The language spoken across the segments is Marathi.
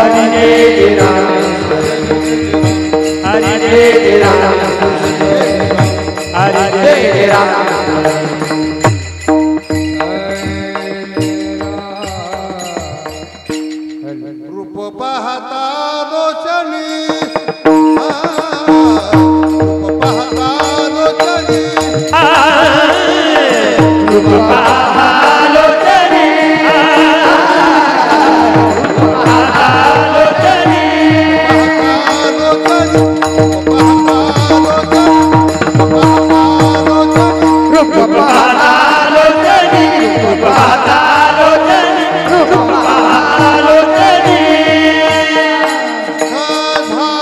हरि जय राम हरि जय राम हरि जय राम रूप पाहता दोषणी रूप पाहता दोषणी रूप पाहता लोचनी रूप पाहता लोचनी रूप पाहता लोचनी रूप पाहता लोचनी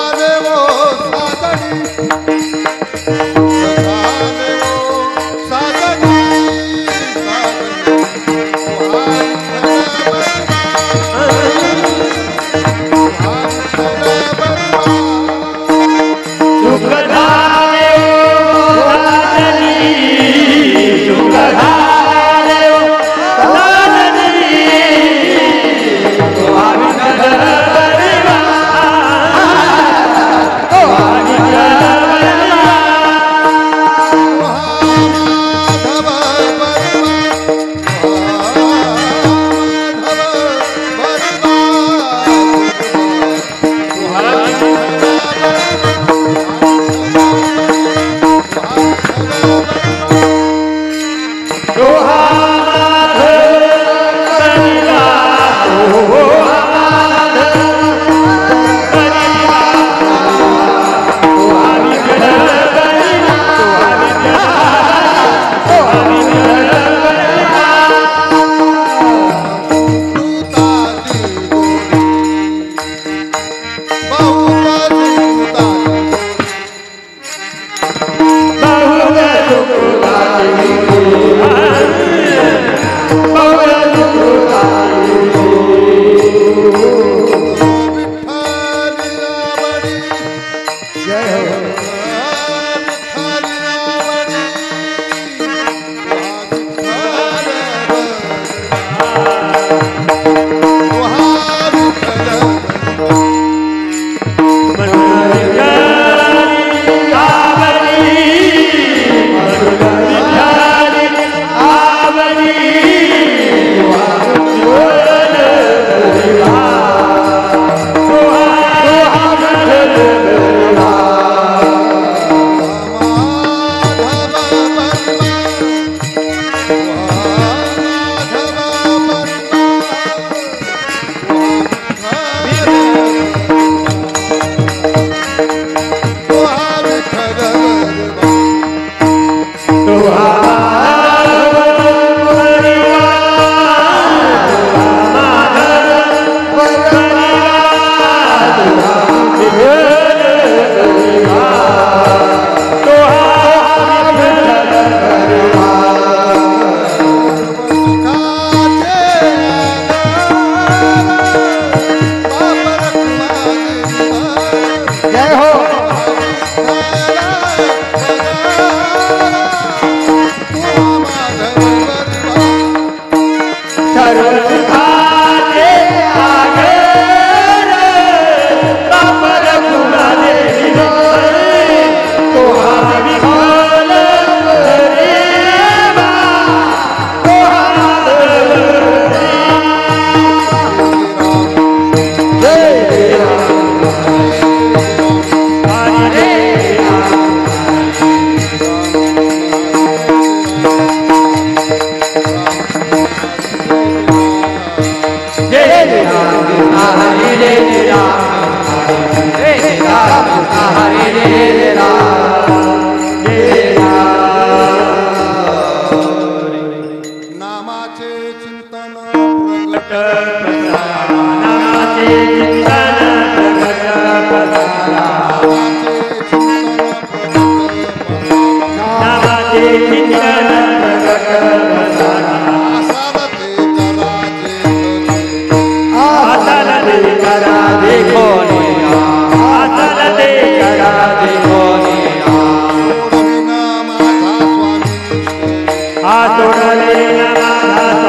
झाले वो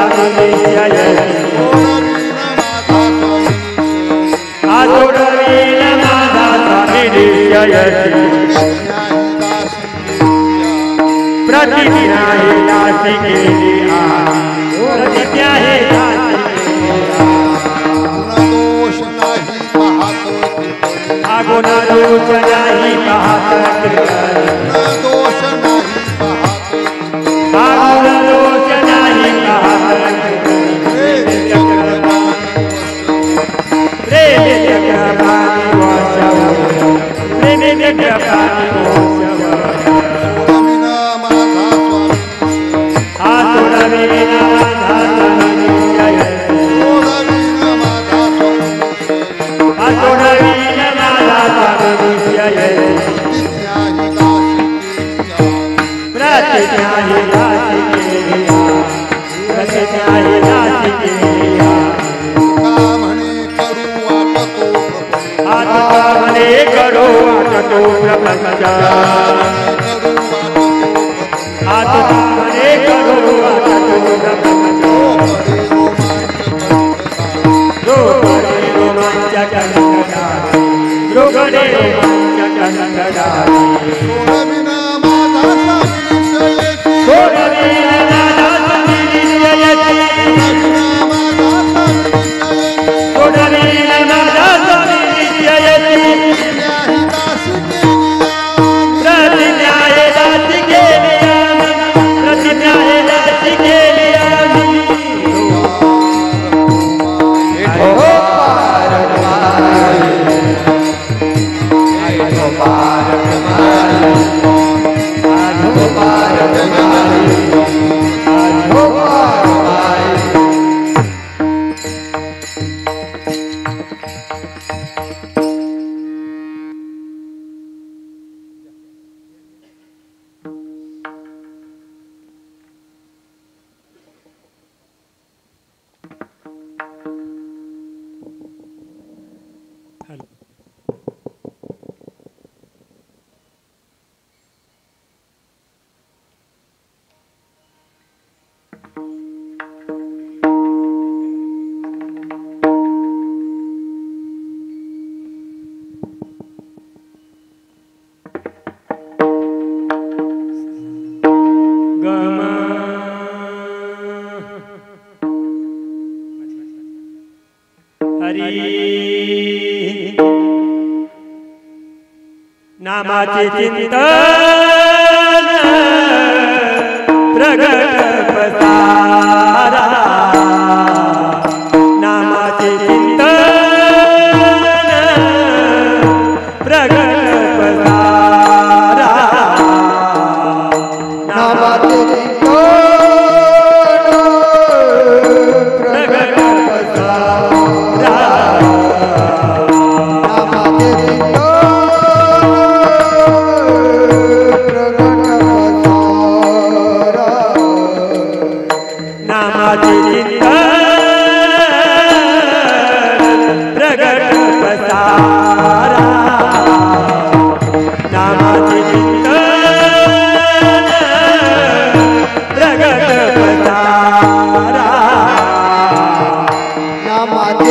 साजणी झाले वो साजणी निश्चयसी प्रतिज्ञा हे दासी केलिया प्रतिज्ञा हे दासी गुण दोष नाही पाहत दोष नाही गुण दोष नाही पाहत प्रेम चक्रपाणी वशव प्रेम चक्रपाणी वशव सोडविना माझा स्वामी सोडविना माझा स्वामी प्रतिज्ञा ही दासी केलिया प्रतिज्ञा ही दासी केलिया आता म्हणे करू वाटतो प्रपंच आता म्हणे करू वाटतो प्रपंच रोगडे रोमांच कंठदारी रोगडे रोमांच कंठदारी सोडविना माझा स्वामी निश्चयसी सोडविना माझा स्वामी निश्चयसी प्रतिज्ञा हे दासी केलिया प्रतिज्ञा हे दासी केलिया नामाचे चिंतन प्रगट पसारा नामाचे चिंतन प्रगट पसारा नामाचे चिंतन प्रगट पसारा नामाचे चिंतन प्रगट पसारा नामाचे चिंतन प्रगट पसारा नामाचे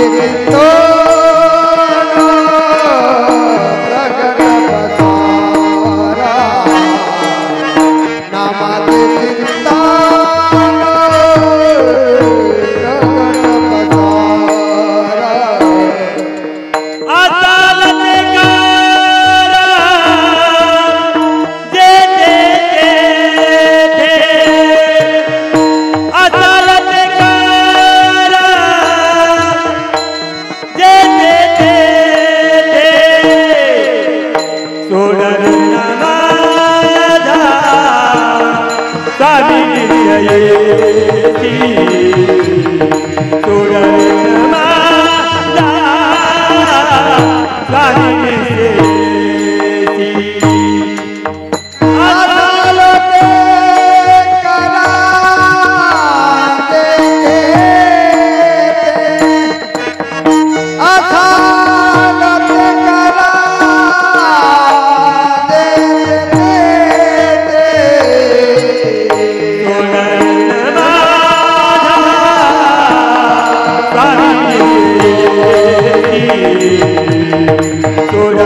Good.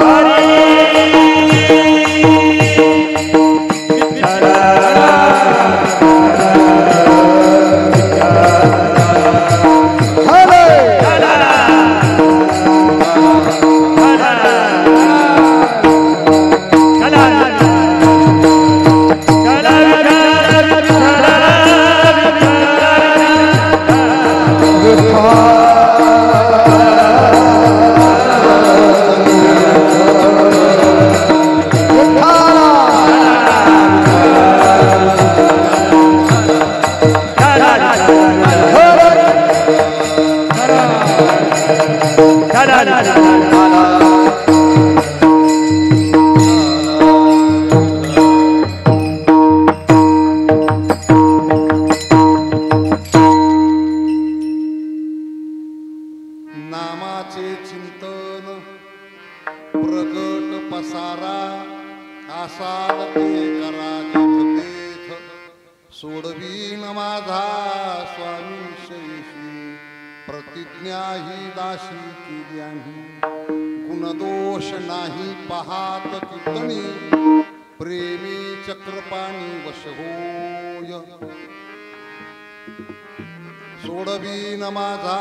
Hare नामाचे चिंतन प्रगट पसारा आसाद ते करा तेथ सोडवीन माझा स्वामी शैशी प्रतिज्ञा ही दाशी केली आम्ही गुणदोष नाही पाहात कीर्तनी प्रेमी चक्रपाणी वश होय सोडवीन माझा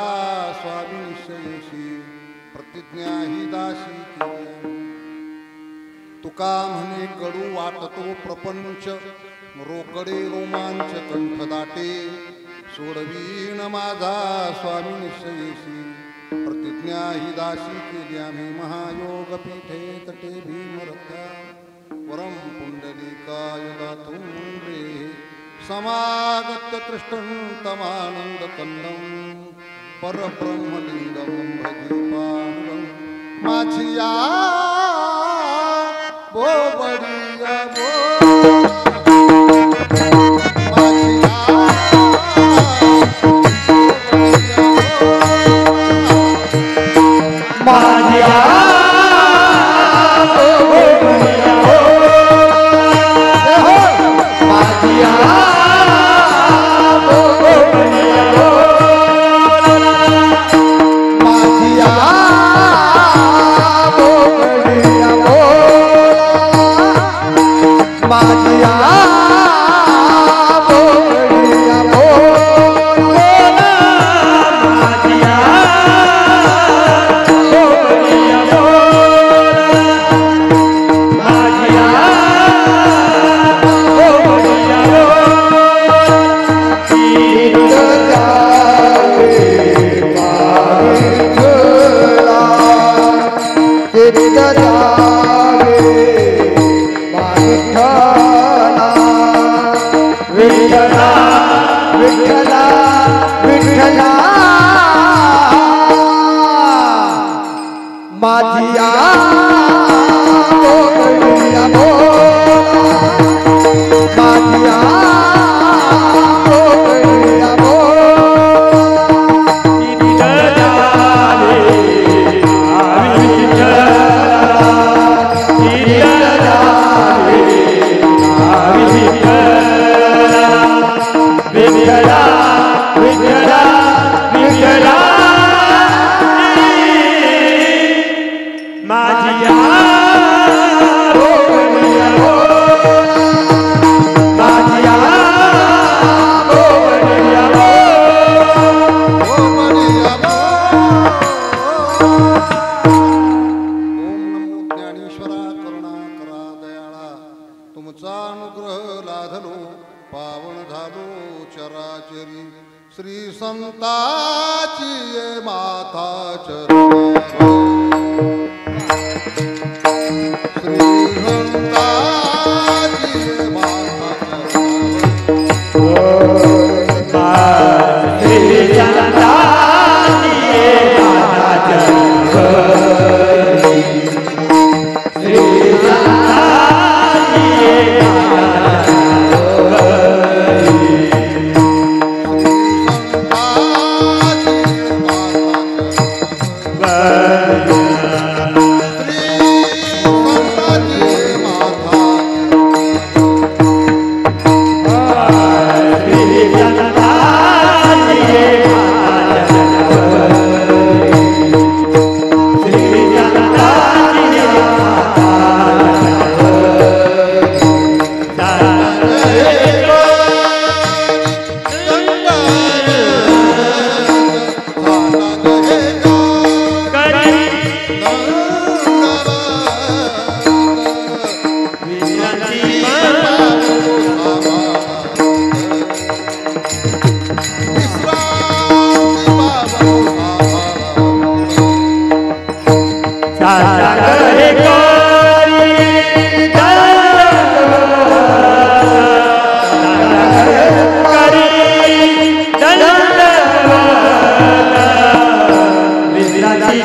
स्वामी शैशी प्रतिज्ञा ही दाशी केली तुका म्हणे कडू वाटतो प्रपंच रोकडे रोमांच कंठ दाटे सोडवीन माझा स्वामी निश्चयेशी प्रतिज्ञा ही दाशी केली आम्ही महायोग पीठे तटे भीमरथा वरम पुंडलिकाय दातुं रे समागत तृष्टन्तमानंद कंदम परब्रह्मलिंगम भजे पांडवं माझिया बोबडिया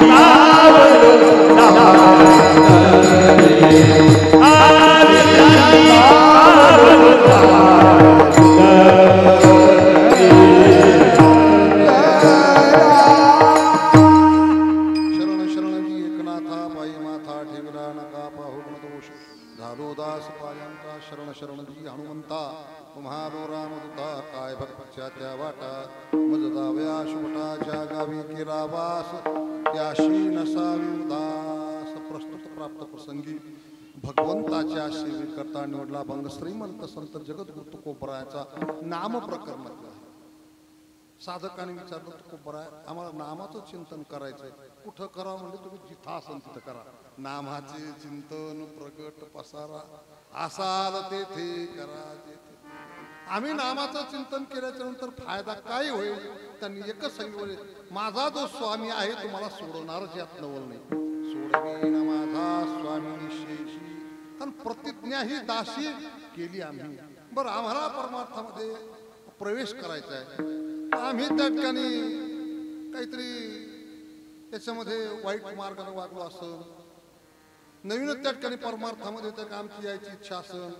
Bye. शरण शरणजी हनुमंता तुम्हारो रामदूता काय भक्तच्या त्या वाटा मज जाव्या शुभटाच्या गावी केला वास त्याशी नसावी उदास. प्रस्तुत प्राप्त प्रसंगी भगवंताच्या सेवेकरता निवडला भंग श्रीमंत संत जगद्गुरु तुकोबरायाचा नाम प्रकरणातला. साधकाने विचारलं तुकोबराय आम्हाला नामाचं चिंतन करायचंय, कुठं करावं म्हणजे तुम्ही जिथं असाल तिथं करा. नामाचे चिंतन प्रगट पसारा असाल तेथे करा तेथे. आम्ही नामाचं चिंतन केल्याच्या नंतर फायदा काय होईल? त्यांनी एकच सांगितले, माझा जो स्वामी आहे तुम्हाला सोडवणारच यात नवल नाही. सोडवीन माझा स्वामी निशेषी, कारण प्रतिज्ञा ही दाशी केली आम्ही. बरं आम्हाला परमार्थामध्ये प्रवेश करायचा आहे, आम्ही त्या ठिकाणी काहीतरी त्याच्यामध्ये वाईट मार्गाने वागलो असं, नवीनच त्या ठिकाणी परमार्थामध्ये त्या आमची यायची इच्छा असेल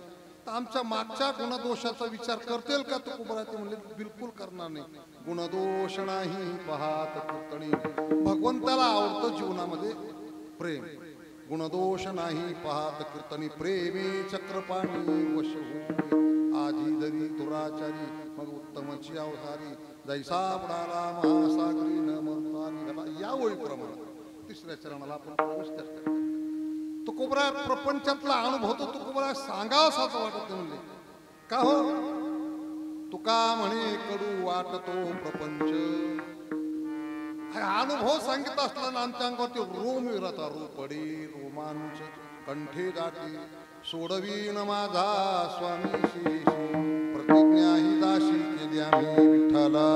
तर आमच्या मागच्या गुणदोषाचा विचार करतील का तुकोबराय? ते म्हणले बिलकुल करणार नाही. गुणदोष नाही पाहत कीर्तनी, भगवंताला आवडतं जीवनामध्ये प्रेम. गुणदोष नाही पाहत कीर्तनी, प्रेमी चक्रपाणी वश होय. आधी जरी दुराचारी मग उत्तमची अवधारी, जैसा बुडाला महासागरी न मरता निघाला. या ओळीप्रमाणे तिसऱ्या चरणाला आपण प्रवेश करतो. तुकोबराय प्रपंचातला अनुभव तो तुकोबराय सांगावासाच वाटत म्हणले. का हो? तुका म्हणे कडू वाटतो प्रपंच. हा अनुभव सांगितला असताना आमच्या अंगावरती रोम विरता रोपडी रोमांच कंठे दाटी. सोडवीन माझा स्वामी शेषी, प्रतिज्ञा ही दाशी केली आम्ही विठ्ठला.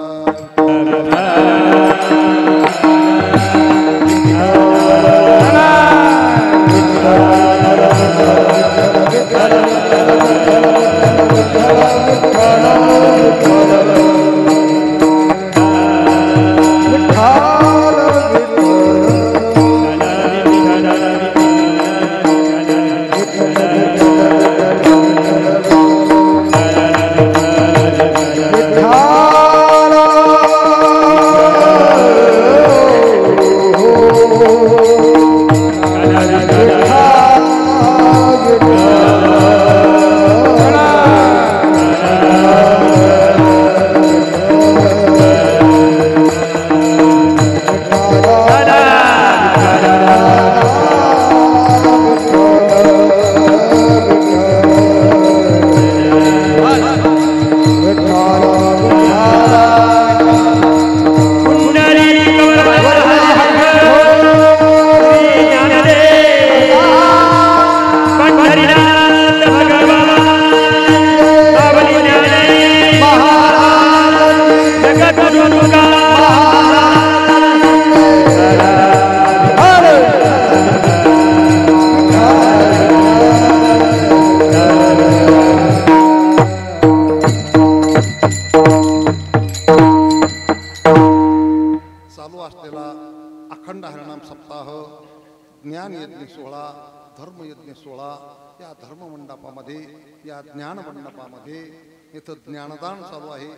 इथं ज्ञानदान चालू आहे,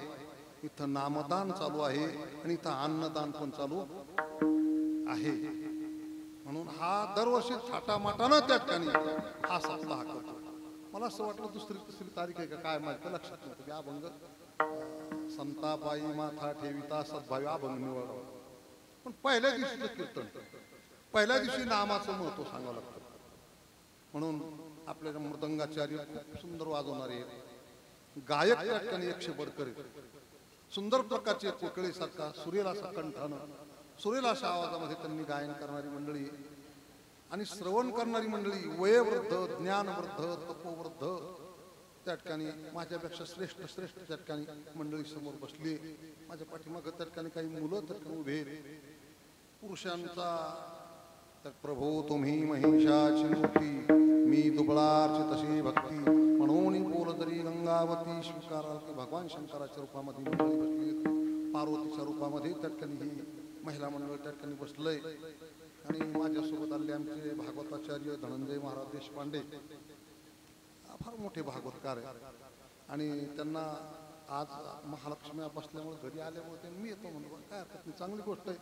इथं नामदान चालू आहे आणि इथं अन्नदान पण चालू आहे. म्हणून हा दरवर्षी थाटामाटानं त्या ठिकाणी हा सप्ताह करतो. मला असं वाटलं दुसरी तिसरी तारीख आहे का काय माहिती लक्षात नव्हतं. अभंग संतापाई माथा ठेविता सद्भावी अभंग निवडावा. पण पहिल्या दिवशीचं कीर्तन, पहिल्या दिवशी नामाचं महत्व सांगावं लागतं. म्हणून आपल्याला मृदंगाचार्य खूप सुंदर वाजवणारे आहेत, गायक त्या ठिकाणी 100 बडकर सुंदर प्रकारचे कोकळीसारखा सुरेलासा कंठानं सुरेलाशा आवाजामध्ये त्यांनी गायन करणारी मंडळी आणि श्रवण करणारी मंडळी, वयोवृद्ध ज्ञानवृद्ध तपोवृद्ध त्या ठिकाणी माझ्यापेक्षा श्रेष्ठ श्रेष्ठ त्या ठिकाणी मंडळी समोर बसली. माझ्या पाठीमागं त्या ठिकाणी काही मुलं त्या ठिकाणी उभे, पुरुषांचा तर प्रभू तुम्ही महिषाची मूर्ती, मी दुबळाची तशी भक्ती, म्हणून बोल तरी गंगावती स्वीकारा. की भगवान शंकराच्या रूपामध्ये मंडळी बसली, पार्वतीच्या रूपामध्ये त्या ठिकाणी ही महिला मंडळ त्या ठिकाणी बसलंय. आणि माझ्यासोबत आले आमचे भागवताचार्य धनंजय महाराज देशपांडे, फार मोठे भागवतकार आहे. आणि त्यांना आज महालक्ष्मी बसल्यामुळे घरी आल्यामुळे त्यांनी मी येतो म्हणून काय हरकत नाही, चांगली गोष्ट आहे.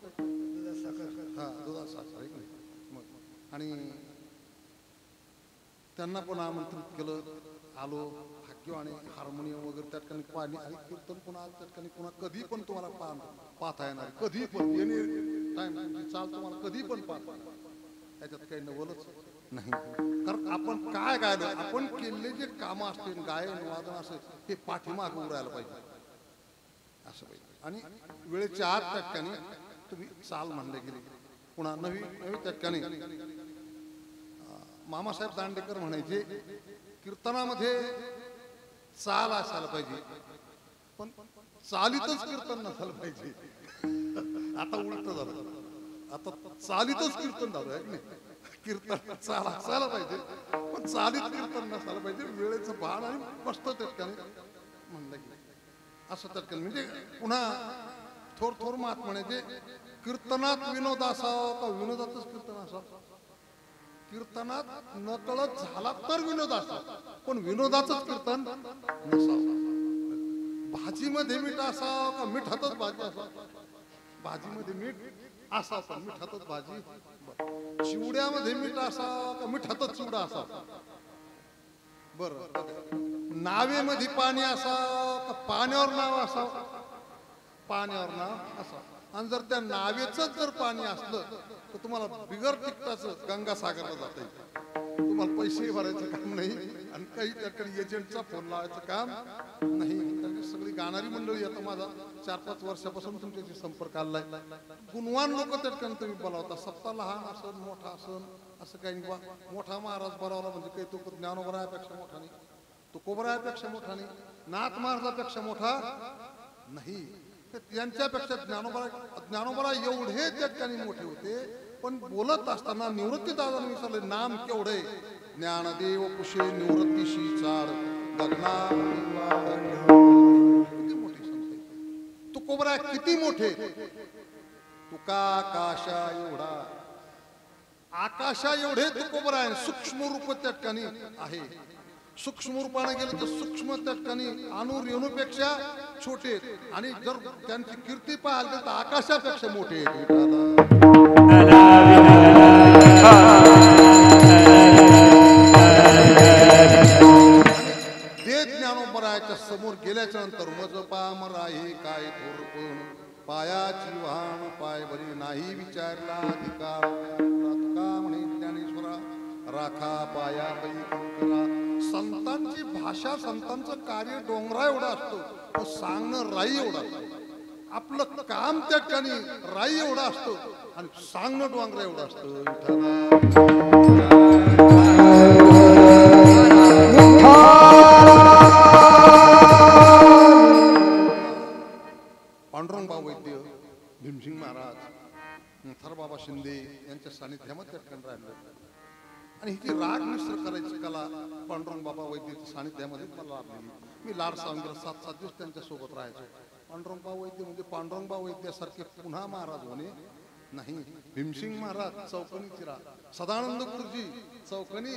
हा दुधात साखर आहे नाही. आणि त्यांना पण आमंत्रित केलं. आलो भाग्य आणि हार्मोनियम वगैरे त्या ठिकाणी पाणी आणि कीर्तन पुन्हा त्या ठिकाणी पुन्हा कधी पण तुम्हाला पाहता येणार कधी पण एनी टाइम चाल तुम्हाला कधी पण पाहता त्याच्यात काही नवलच नाही कारण आपण काय गायलो आपण केलेले जे कामं असतील गायन वादन असेल हे पाठीमागे उरायला पाहिजे असं पाहिजे आणि वेळेच्या आत त्या ठिकाणी तुम्ही चाल म्हणले गेले पुन्हा नवी त्या ठिकाणी मामासाहेब दांडेकर म्हणायचे कीर्तनामध्ये चाल असायला पाहिजे पण चालीतच कीर्तन नसायला पाहिजे आता उलट झालं आता चालीतच कीर्तन झालं कीर्तन चाल असायला पाहिजे पण चालीत कीर्तन नसायला पाहिजे वेळेचं भान आणि मस्त त्या ठिकाणी म्हणलं गेलं असं त्या ठिकाणी म्हणजे पुन्हा थोर मात म्हणायचे कीर्तनात विनोद असावा का विनोदातच कीर्तन असावं कीर्तनात नकळत झाला तर विनोद असावा पण विनोदाचंच कीर्तन नसावं भाजीमध्ये मीठ असावं का मिठातच भाजी असावं भाजीमध्ये मीठ असावं पण मिठातच भाजी चिवड्यामध्ये मीठ असावं का मिठातच चिवडा असावा बरं नावेमध्ये पाणी असावं का पाण्यावर नाव असावं पाण्यावर नाव असावं आणि जर त्या नावेचंच जर पाणी असलं तर तुम्हाला बिगर तिकटाचं गंगासागरला जाता येईल तुम्हाला पैसे भरायचं काम नाही आणि काही त्याकडे एजंटचा फोन लावायचं काम नाही सगळी गाणारी मंडळी आता माझा 4-5 वर्षापासून तुमच्याशी संपर्क आलाय गुणवान लोक त्या ठिकाणी तुम्ही बोलावता सत्ता लहान असन मोठा असन असं काही मोठा महाराज बोलावला म्हणजे काही तो ज्ञानोबरायापेक्षा मोठा नाही तो कोबरायापेक्षा मोठा नाही नाथ महाराजापेक्षा मोठा नाही त्यांच्यापेक्षा ज्ञानोबरा एवढे त्या ठिकाणी मोठे होते पण बोलत असताना निवृत्ती दादाने विचारले नाम केवढे ज्ञानदेव कुशे निवृत्तीशी चाड गगना किती मोठी संत तू कोबरा किती मोठे तुका आकाशा एवढा आकाशा एवढे तू कोबरा आहे सूक्ष्म रूप त्या ठिकाणी आहे सूक्ष्म रूपाने गेलं तर सूक्ष्म त्या ठिकाणी अणु रेणूपेक्षा छोटे आणि जर त्यांची कीर्ती पाहायला तर आकाशापेक्षा मोठे ते ज्ञानोबरायाच्या समोर गेल्याच्या नंतर मज पामराही काय थोरपण पायाची वाहन पाय बरी नाही विचारला अधिकार का म्हणे ज्ञानेश्वरा राखा पाया करा संतांची भाषा संतांचं कार्य डोंगरा एवढा असतो सांगणं राई एवढा असतो आपलं काम त्या ठिकाणी राई एवढा असतो आणि सांगणं डोंगरा एवढा असतो पांडुरंगबा वैद्य भीमसिंग महाराज थरबाबा शिंदे यांच्या सानिध्यामध्ये त्या ठिकाणी राहिलं आणि ही राग मिश्र करायची कला पांडुरंग बाबा वैद्याच्या सानिध्यामध्ये मला लाभलेली मी लाड सावंगी 7-7 दिवस त्यांच्या सोबत राहायचो पांडुरंग बाबा वैद्य म्हणजे पांडुरंग बाबा वैद्यासारखे पुन्हा महाराज होणे नाही भीमसिंग महाराज चौकनी चिरा सदानंद गुरुजी चौकनी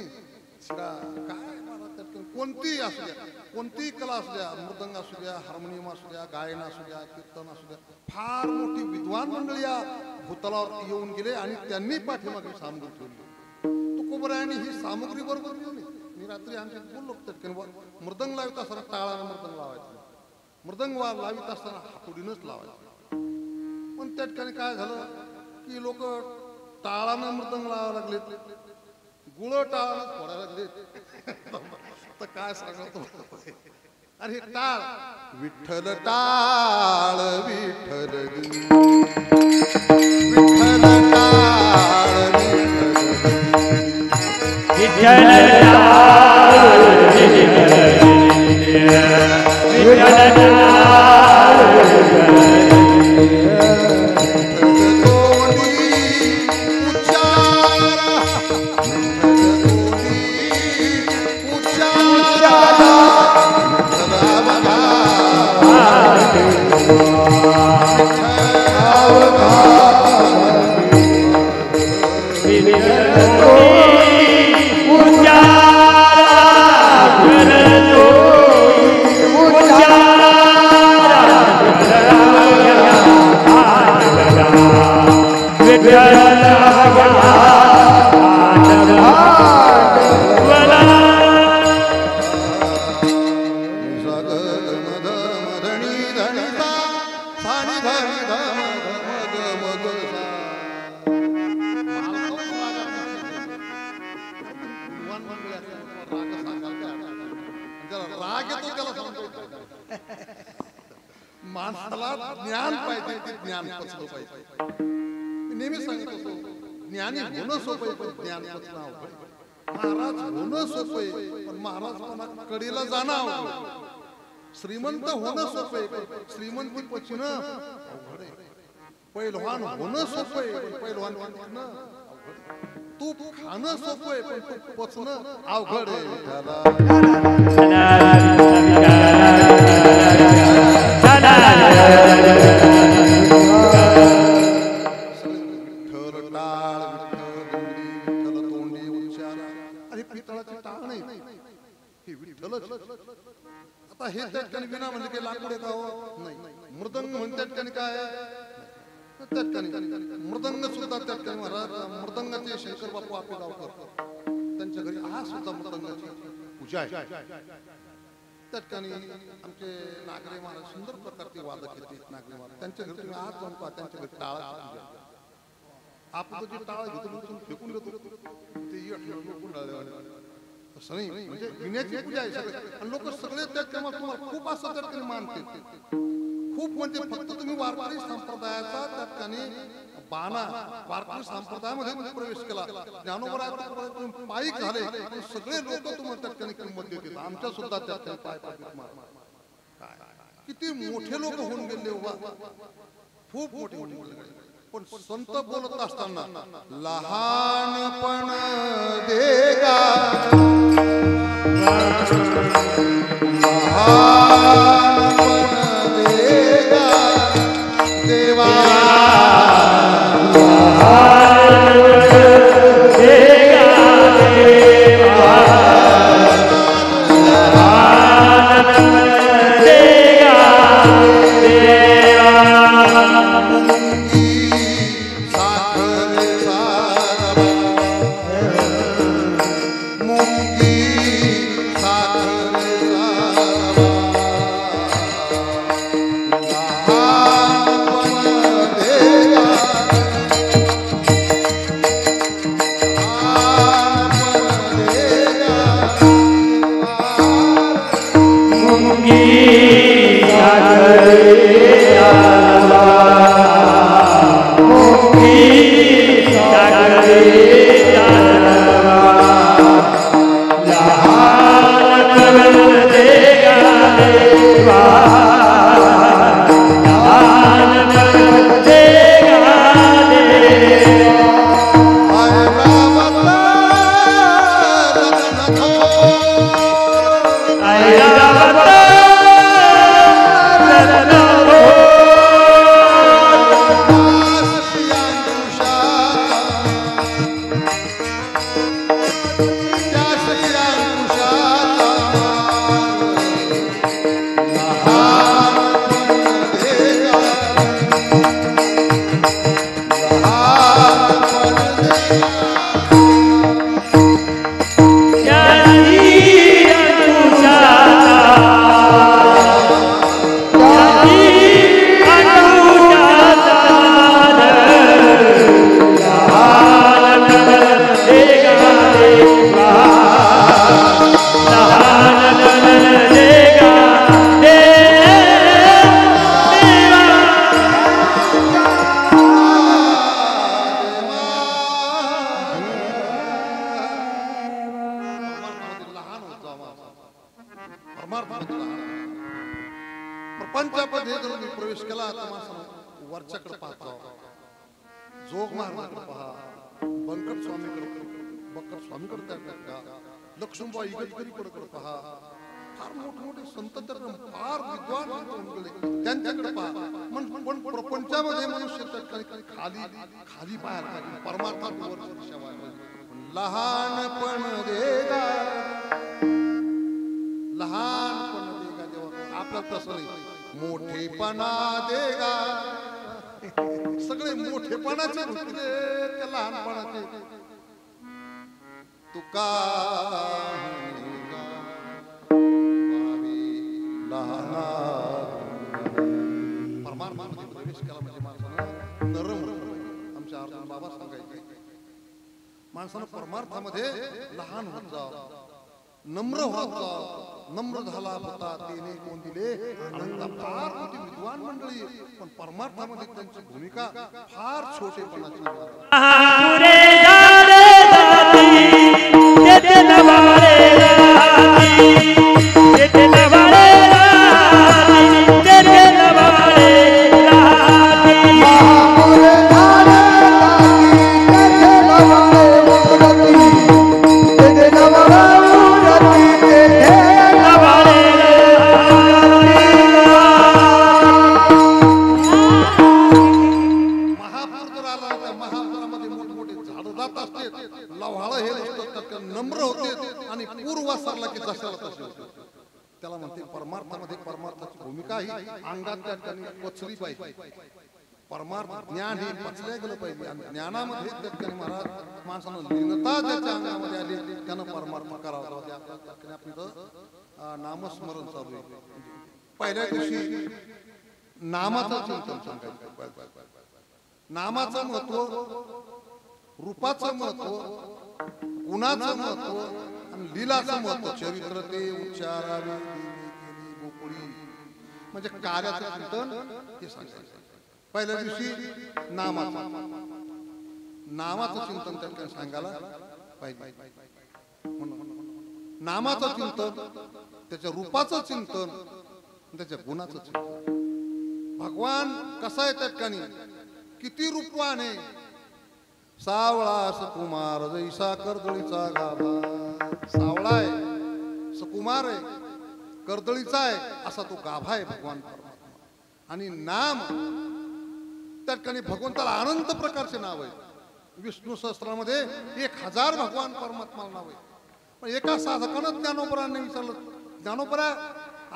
चिरा काय महाराज कोणतीही असू द्या कोणतीही कला असू द्या मृदंग असू द्या हार्मोनियम असू द्या गायन असू द्या कीर्तन असू द्या फार मोठी विद्वान मंडळी या भूतलावर येऊन गेले आणि त्यांनी पाठीमागे सामग्री ठेवली कोबरायाने ही सामग्री बरोबर मिळवली मी रात्री आमच्या बोललो मृदंग लावित असताना टाळाने मृदंग लावायचं मृदंग लावित असताना हातोडीनच लावायचं पण त्या ठिकाणी काय झालं की लोक टाळानं मृदंग लावायला लागले गुळ टाळानं फोडायला लागले तर काय सांगतो अरे टाळ विठ्ठल टाळ विठ्ठल विठ्ठल टाळ उच्चार माणसाला ज्ञान पाहिजे ते ज्ञान पचलं पाहिजे. मी नेहमी सांगत असतो ज्ञानी होणं सोपं आहे पण ज्ञान पचणं अवघड आहे. महाराज होणं सोपं आहे पण महाराजपणा कडेला जाणं अवघड आहे. श्रीमंत होणं सोपं आहे पण श्रीमंती पचणं अवघड आहे. पैलवान होणं सोपं आहे पण पैलवान पचणं अवघड आहे. तूप खाणं सोपं आहे पण तूप पचणं अवघड आहे. आता हे त्या ठिकाणी विना म्हणजे काही लाकूड का हो नाही. मृदंग म्हणतात ठिकाणी काय त्या ठिकाणी मृदंग सुद्धा त्या ठिकाणी महाराज मृदंगाचे शंकर बापू आपले गावकर त्यांच्या घरी आज सुद्धा मृदंगाची पूजा आहे. त्या ठिकाणी आमचे नागरे महाराज सुंदर प्रकारचे वादक येते. नागरे महाराज त्यांच्या घरी तुम्ही आज जाऊन पहा त्यांच्या घरी टाळा आपण जे टाळा घेतो फेकून देतो ते सगळी म्हणजे विण्याची पूजा आहे सगळे आणि लोक सगळे त्या तुम्हाला खूप असं त्या ठिकाणी मानते. खूप म्हणजे फक्त तुम्ही वारकरी संप्रदायाचा त्या ठिकाणी बाणा वारकरी संप्रदायामध्ये प्रवेश केला ज्ञानोबा तुम्ही पायिक झाले सगळे लोक तुम्हाला त्या ठिकाणी किंमत देतील. आमच्या सुद्धा त्या ठिकाणी पाय काय किती मोठे लोक होऊन गेले उभा खूप मोठे होऊन गेले. पण संत बोलत असताना लहानपण देगा लहानपण देगा देवा प्रपंचामध्ये जर मी प्रवेश केला तर माणसानं वरच्याकडे पाहतो जोग महाराजांकडे पहा बंकट स्वामीकडे बक्कट स्वामीकडे त्या लक्ष्मीबाई इगतकरीकडे पहा फार मोठमोठे संत तर फार विद्वान होऊन गेले त्यांच्याकडे पहा. पण प्रपंचामध्ये मनुष्य खाली खाली पाहायला परमार्थात वर लहानपण देगा लहानपण देगा देवा आपला तसं नाही मोठेपणा देगा सगळे मोठेपणाचे त्या लहानपणाचे तुका परमार्थामध्ये प्रवेश केला म्हणजे माणसानं नरम आमच्या अर्जुन बाबा सांगायचे माणसानं परमार्थामध्ये लहान होत जावं नम्र व्हायचा, नम्र झाला होता तेने कोण दिले आनंद. फार मोठी विद्वान मंडळी, पण परमार्थामध्ये त्यांची भूमिका फार छोटेपणाची. पुरे झाले जाती तेथे नवाळे राहती, तेथे नवाळे राहती, तेथे नवाळे राहती. महापुरे झाले जाती तेथे नवाळे उरती, तेथे नवाळे उरती, तेथे नवाळे महापूर जर आला त्या महापुरामध्ये मोठमोठे झाड जात असते, लव्हाळ हे नसतं, तर नम्र होते आणि पूर वासरला की जशाला तसे होते. त्याला म्हणते परमार्थामध्ये परमार्थाची भूमिका ही अंगात त्या ठिकाणी पचली पाहिजे. परमार्थ ज्ञान हे पचल्या गेलं पाहिजे आणि ज्ञानामध्ये त्या ठिकाणी महाराज माणसानं लीनता ज्याच्या अंगामध्ये आली त्यानं परमार्थ करावा. त्या ठिकाणी आपलं नामस्मरण चालू आहे. पहिल्या दिवशी नामाचं चिंतन सांगायचं. नामाचं महत्व, रूपाचं महत्व, गुणाचं महत्व आणि लीलाचं महत्व. चरित्र ते उच्चारावे केली गोकुळी, म्हणजे कार्याचं चिंतन हे सांगायचं. पहिल्या दिवशी नामाचं चिंतन त्या ठिकाणी सांगायला पाहिजे. नामाचं चिंतन, त्याच्या रूपाचं चिंतन, त्याच्या गुणाचं चिंतन. भगवान कसा आहे त्या ठिकाणी, किती रूपवान आहे. सावळा सकुमार जैसा कर्दळीचा गाभा. सावळा आहे, सकुमार आहे, कर्दळीचा आहे, असा तो गाभा आहे भगवान परमात्मा. आणि नाम त्या ठिकाणी भगवंताला अनंत प्रकारचे नाव आहे. विष्णू सहस्त्रामध्ये 1000 भगवान परमात्माला नाव आहे. पण एका साधकानं ज्ञानोबराने विचारलं, ज्ञानोबरा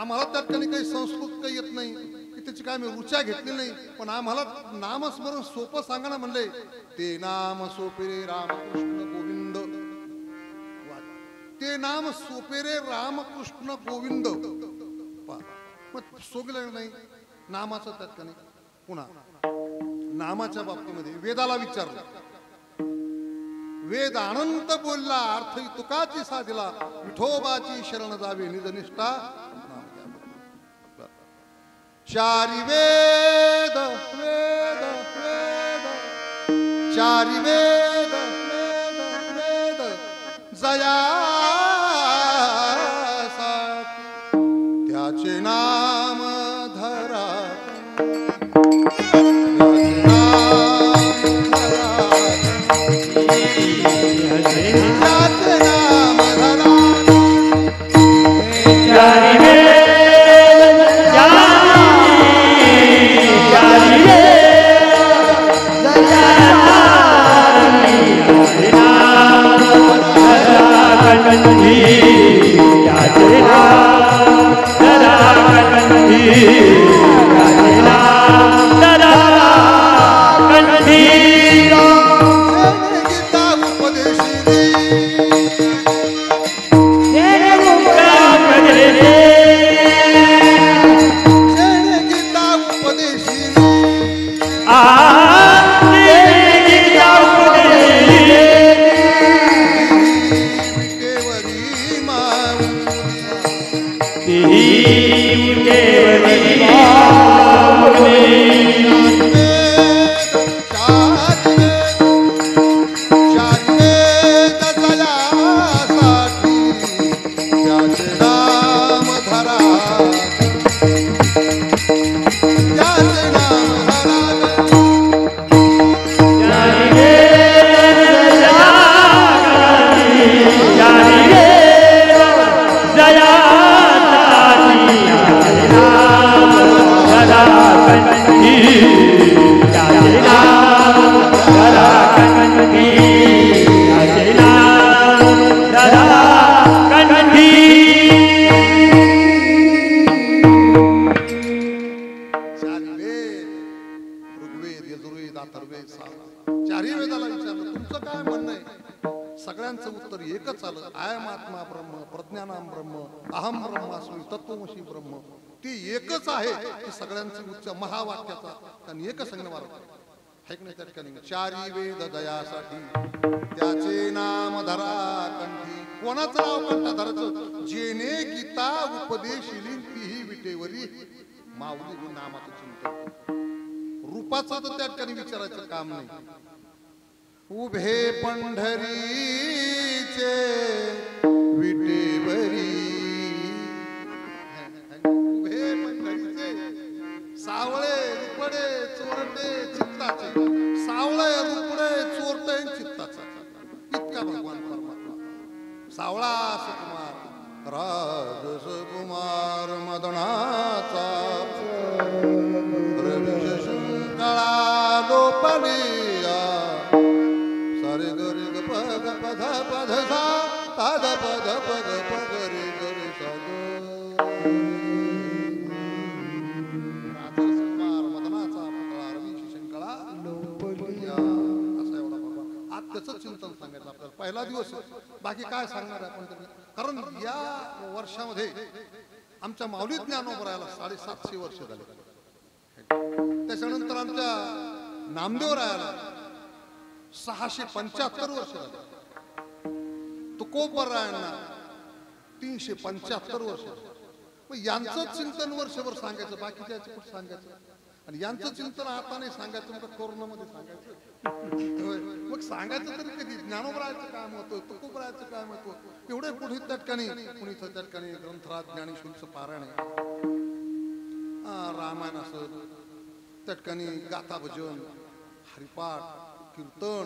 आम्हाला त्या ठिकाणी काही संस्कृत काही येत नाही, की त्याची काय आम्ही रुचा घेतली नाही, पण आम्हाला नामस्मरण सोपं सांगा ना. म्हणले ते नाम सोपे रे रामकृष्ण गोविंद. ते नाम सोपे रे रामकृष्ण गोविंद. मग सोगलं नाही नामाचं त्या ठिकाणी. पुन्हा नामाच्या बाबतीमध्ये वेदाला विचारलं, वेद अनंत बोलला, अर्थ तुकाची साधिला, विठोबाची शरण जावे निजनिष्ठा. चारी वेद वेद वेद, चारी वेद वेद वेद, जया त्याचे नाम धरा. चारही वेदाला विचारलं तुमचं काय म्हणणं आहे. सगळ्यांचं उत्तर एकच आलं, आयम आत्मा ब्रह्म, प्रज्ञानाम ब्रह्म, अहम ब्रह्मास्मी, तत्वमसी ब्रह्म. ती एकच आहे. ती सगळ्यांची उच्च महावाक्याचा त्यांनी एकच संगमार आहे त्या ठिकाणी. चारी वेद दयासाठी त्याचे नाम धरा कंठी. कोणाचं नाव कंठा धरायचं? जेने गीता उपदेशिली तीही विटेवरी माऊली गुण नामाचं चिंतन. रूपाचं तर त्या ठिकाणी विचारायचं काम नाही. उभे पंढरीचे विटेवरी, उभे पंढरीचे सावळे रुपडे चोरटे चित्ताचे, सावळे रुपडे चोरटे चित्ताचा, इतका भगवान परमात्मा. सावळा सुकुमार राजस कुमार मदनाचा, रविशंकळा लोपलिया, सारे गरे ग पग पध पध सा पद पद पग पग रे गरे सा ग. राजकुमार मदनाचा पुतळा रविशंकळा लोपलिया, असा एवढा भगवान. आज त्याचं चिंतन सांगायचं आपल्याला. पहिला दिवस, बाकी काय सांगणार आपण तरी. कारण या वर्षामध्ये आमच्या माऊली ज्ञानोबरायाला 750 वर्ष झाले. त्याच्यानंतर आमच्या नामदेवरायाला 675 वर्ष झाले. तुकोबरायांना 375 वर्ष. मग यांचं चिंतन वर्षभर सांगायचं, बाकीच्या कुठं सांगायचं? आणि यांचं चिंतन आता नाही सांगायचं, मग कोरोनामध्ये सांगायचं. मग सांगायचं तरी कधी? ज्ञानोबरायाचं काय महत्व, तुकोबरायाचं काय महत्व, एवढे पुढे त्या ठिकाणी कुणीचं त्या ठिकाणी ग्रंथराज ज्ञानेश्वरीचं पारायण आहे, रामायण असं त्या ठिकाणी गाथा भजन, हरिपाठ, कीर्तन,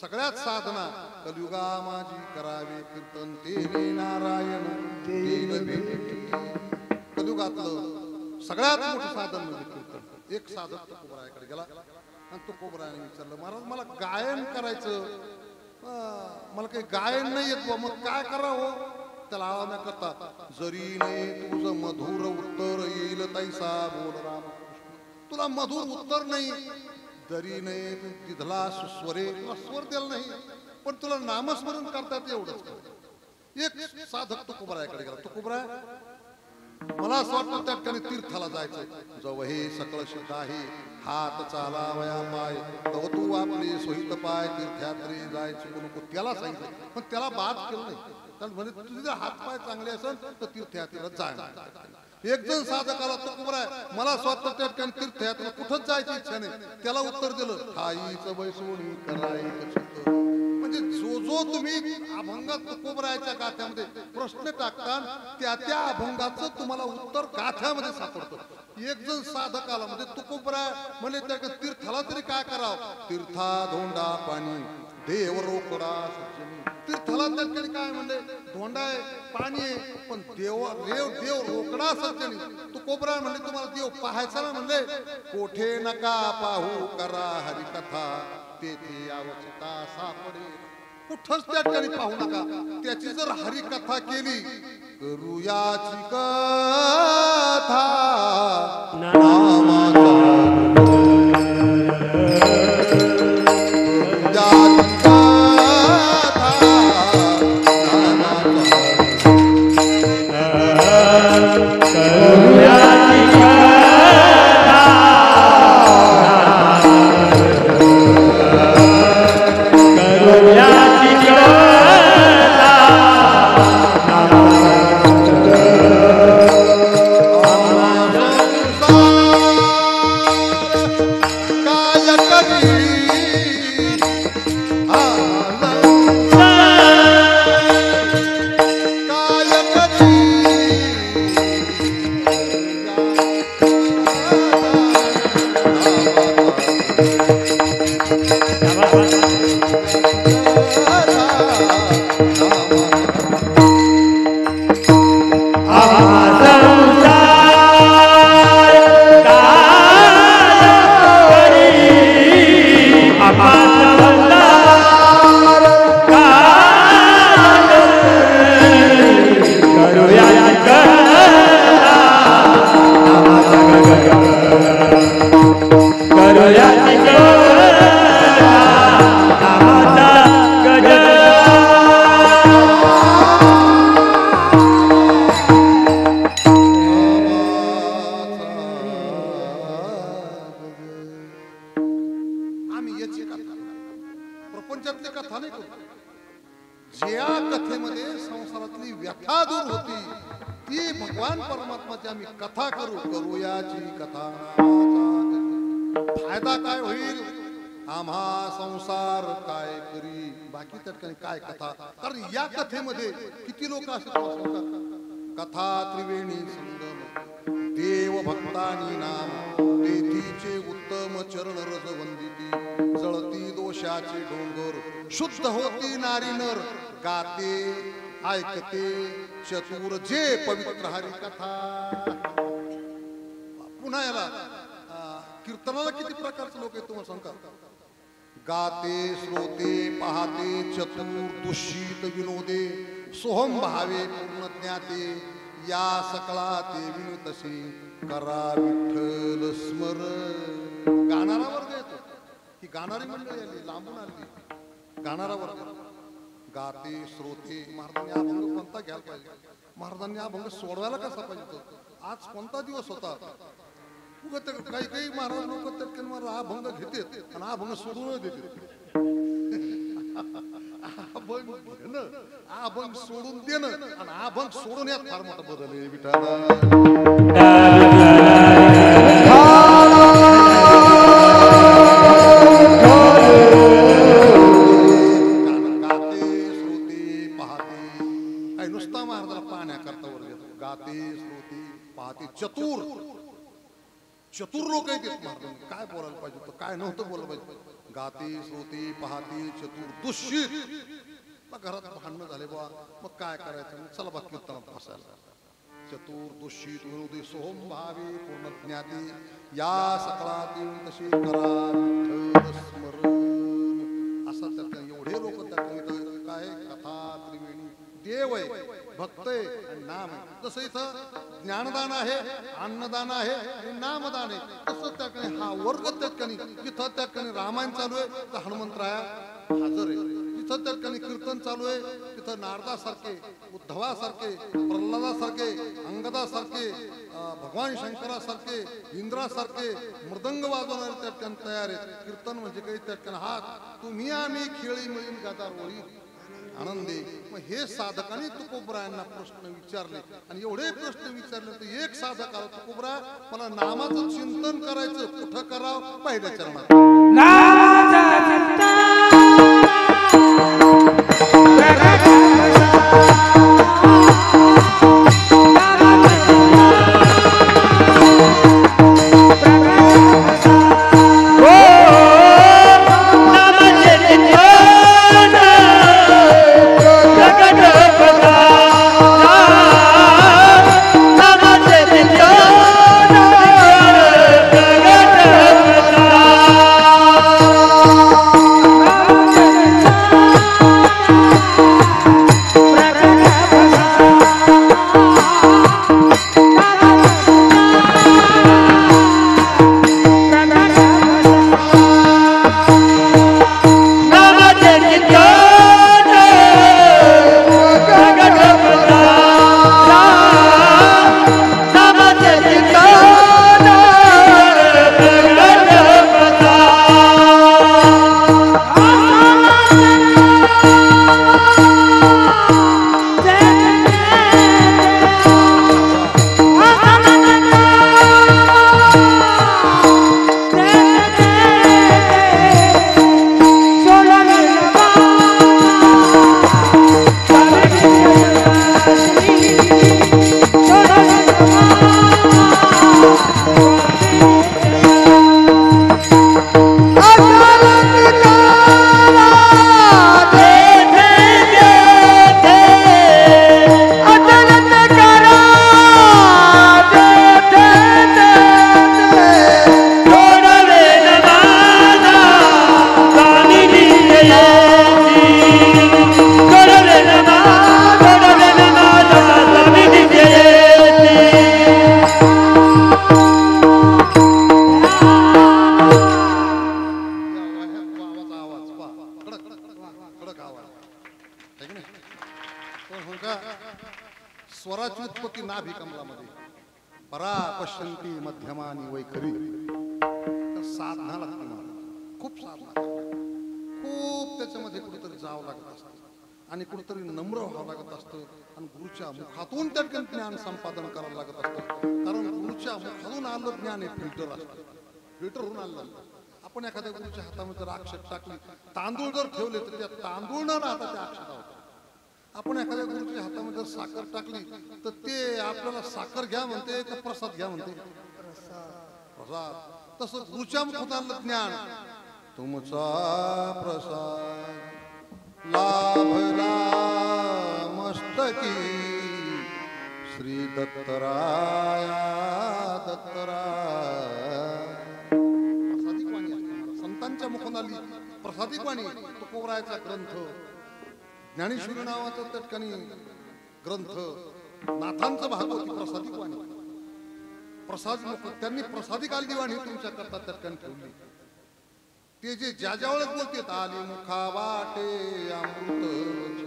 सगळ्यात साधना. कलियुगा माझी करावे कीर्तन तेने नारायण कलियुगातलं सगळ्यात मोठं साधन म्हणजे कीर्तन. एक साधक तुकोबरायाकडे गेला आणि तुकोबरायाने विचारलं, महाराज मला गायन करायचं, मला काही गायन नाही येत, मग काय करावं? त्याला आळवण्या करता, जरी नाही तुझं मधुर उत्तर येईल तैसा बोल रामकृष्ण. तुला मधुर उत्तर नाही, जरी नाही तू तिथला सुस्वरे, तुला स्वर दिला नाही, पण तुला नामस्मरण करतात एवढंच. एक साधक तुकोबरायाकडे गेला. तुकोबराय, मला असं वाटतं त्या ठिकाणी तीर्थाला जायचं. जव हे सकळ सिद्ध आहे, हात चालावया पाय, तव तू आपले सोहित पाय, तीर्थयात्रे जायचं नको. त्याला सांगितलं, पण त्याला बाद केलं नाही. त्याला म्हणजे तुझे हात पाय चांगले असेल तर तीर्थयात्रेला जाय. एक जण साधकाला, तुकोबराय मला स्वतः त्या ठिकाणी तीर्थयात्रेला कुठंच जायची इच्छा नाही. त्याला उत्तर दिलं, ठाईच बैसोनी करायचं. म्हणजे जो जो तुम्ही अभंगात तुकोबरायाच्या गाथ्यामध्ये प्रश्न टाकता, त्या त्या अभंगाचं तुम्हाला उत्तर गाथ्यामध्ये सापडतं. एक जण साधकाला म्हणजे तुकोबराय म्हणजे त्या तीर्थाला तरी काय करावं? तीर्था धोंडा पाणी देव रोकडा सज्जनी. तीर्थाला त्या ठिकाणी काय म्हणले? धोंडा आहे, पाणी आहे, पण देव रोकडा सज्जनी. तुकोबराय म्हणले तुम्हाला देव पाहायचा ना, म्हणले कोठे नका पाहू करा हरिकथा, तेथे आवश्यकता सापडे. कुठंच त्या ठिकाणी पाहू नका, त्याची जर हरिकथा केली, करूयाची कथा नामाचा, ज्या कथेमध्ये संसारातली व्यथा दूर होती ती भगवान परमात्माची आम्ही कथा करूयाची कथा फायदा काय होईल आम्हा संसार काय करी बाकी त्या ठिकाणी काय कथा कारण या कथेमध्ये किती लोक असतात कथा त्रिवेणी संगम देव भक्तानी नाम तेथीचे उत्तम चरण रज वंदिती जळती दोषाचे डोंगर शुद्ध होती नारी नर गाते ऐकते चतुर जे पवित्र हरी कथा पुन्हा याला कीर्तनाला किती प्रकारचे लोक आहेत तुम्हाला सांगा गाते श्रोते पाहते चतुर दुषित विनोदे सोहम भावे पूर्ण ज्ञाते या सकला ते विनुतसे करा विठ्ठल स्मर गाणारा वर्ग येतो ही गाणारी मंडळी आली लांबून आली गाणारा वर्ग गाते श्रोते महाराजांनी अभंग कोणता घ्यायला पाहिजे महाराजांनी अभंग सोडवायला कसा पाहिजे आज कोणता दिवस होता काही काही महाराज लोक मला अभंग घेतात आणि अभंग सोडून देतात अभंग सोडून देणं आणि अभंग सोडून यात फार मोठा बदल आहे विठाला गाते श्रोते पाहते काही नुसता महाराजाला पाहण्याकरता वर घेतो गाते श्रोते पाहते चतुर चतुर लोक आहेत महाराज काय बोलायला पाहिजे काय नव्हतं बोलायला पाहिजे गाते श्रोते पाहते चतुर दुष्यित घरात भांडणं झाले बा मग काय करायचं चला बा कीर्तनात बसायला चतुर दुष्यित विरोधी सोहम भावे पूर्ण ज्ञाते या सकळात येऊन तशी करा विठ्ठल स्मरण असं त्या एवढे लोक त्या कविता काय कथा त्रिवेणी देव आहे भक्त आहे आणि नाम आहे जसं इथं ज्ञानदान आहे अन्नदान आहे आणि नामदान आहे तसं त्या ठिकाणी हा वर्ग त्या ठिकाणी जिथं त्या ठिकाणी रामायण चालू आहे तर हनुमंतराया हजर आहे जिथं त्या ठिकाणी कीर्तन चालू आहे तिथं नारदासारखे उद्धवासारखे प्रल्हादासारखे अंगदासारखे भगवान शंकरासारखे इंद्रासारखे मृदंग वाजवणारे त्या ठिकाणी तयार आहेत कीर्तन म्हणजे काही त्या ठिकाणी हा तुम्ही आम्ही खेळी मिळून गादार होईल आनंदी मग हे साधकांनी तुकोबरायांना प्रश्न विचारले आणि एवढे प्रश्न विचारले तर एक साधक आला तुकोबरा मला नामाचं चिंतन करायचं कुठं करावं पहिल्या चरणात स्वराची उत्पत्ती नाभी कमलामध्ये परा पश्यंती मध्यमानी वैखरी साधना लागते खूप साधना खूप त्याच्यामध्ये कुठेतरी जावं लागत असतं आणि कुठेतरी नम्र व्हावं लागत असतं आणि गुरुच्या मुखातून त्या ठिकाणी ज्ञान संपादन करावं लागत असतं. कारण गुरुच्या मुखातून आलं ज्ञान हे फिल्टर असतं, फिल्टर होऊन आलं. आपण एखाद्या गुरुच्या हातामध्ये जर अक्षत टाकली, तांदूळ जर ठेवले तर त्या तांदूळ न राहता त्या अक्षता होतात. आपण एखाद्या गुरुच्या हातामध्ये जर साखर टाकली तर ते आपल्याला साखर घ्या म्हणते का प्रसाद घ्या म्हणते? प्रसाद. तसं गुरुच्या मुखात आलं ज्ञान, तुमचा प्रसाद लाभला मस्तकी श्री दत्तराया दत्तराय. प्रसादिक वाणी असते, संतांच्या मुखात आली प्रसादिक वाणी. तुकोबरायाचा ग्रंथ, ज्ञानेश्वरी नावाचा त्या ठिकाणी ग्रंथ, नाथांचं भागवत प्रसादिक वाणी. प्रसाद त्यांनी प्रसादिक आली वाणी तुमच्या करता त्या ठिकाणी ठेवली. ते जे ज्या वेळेस बोलते आली मुखा वाटे अमृत,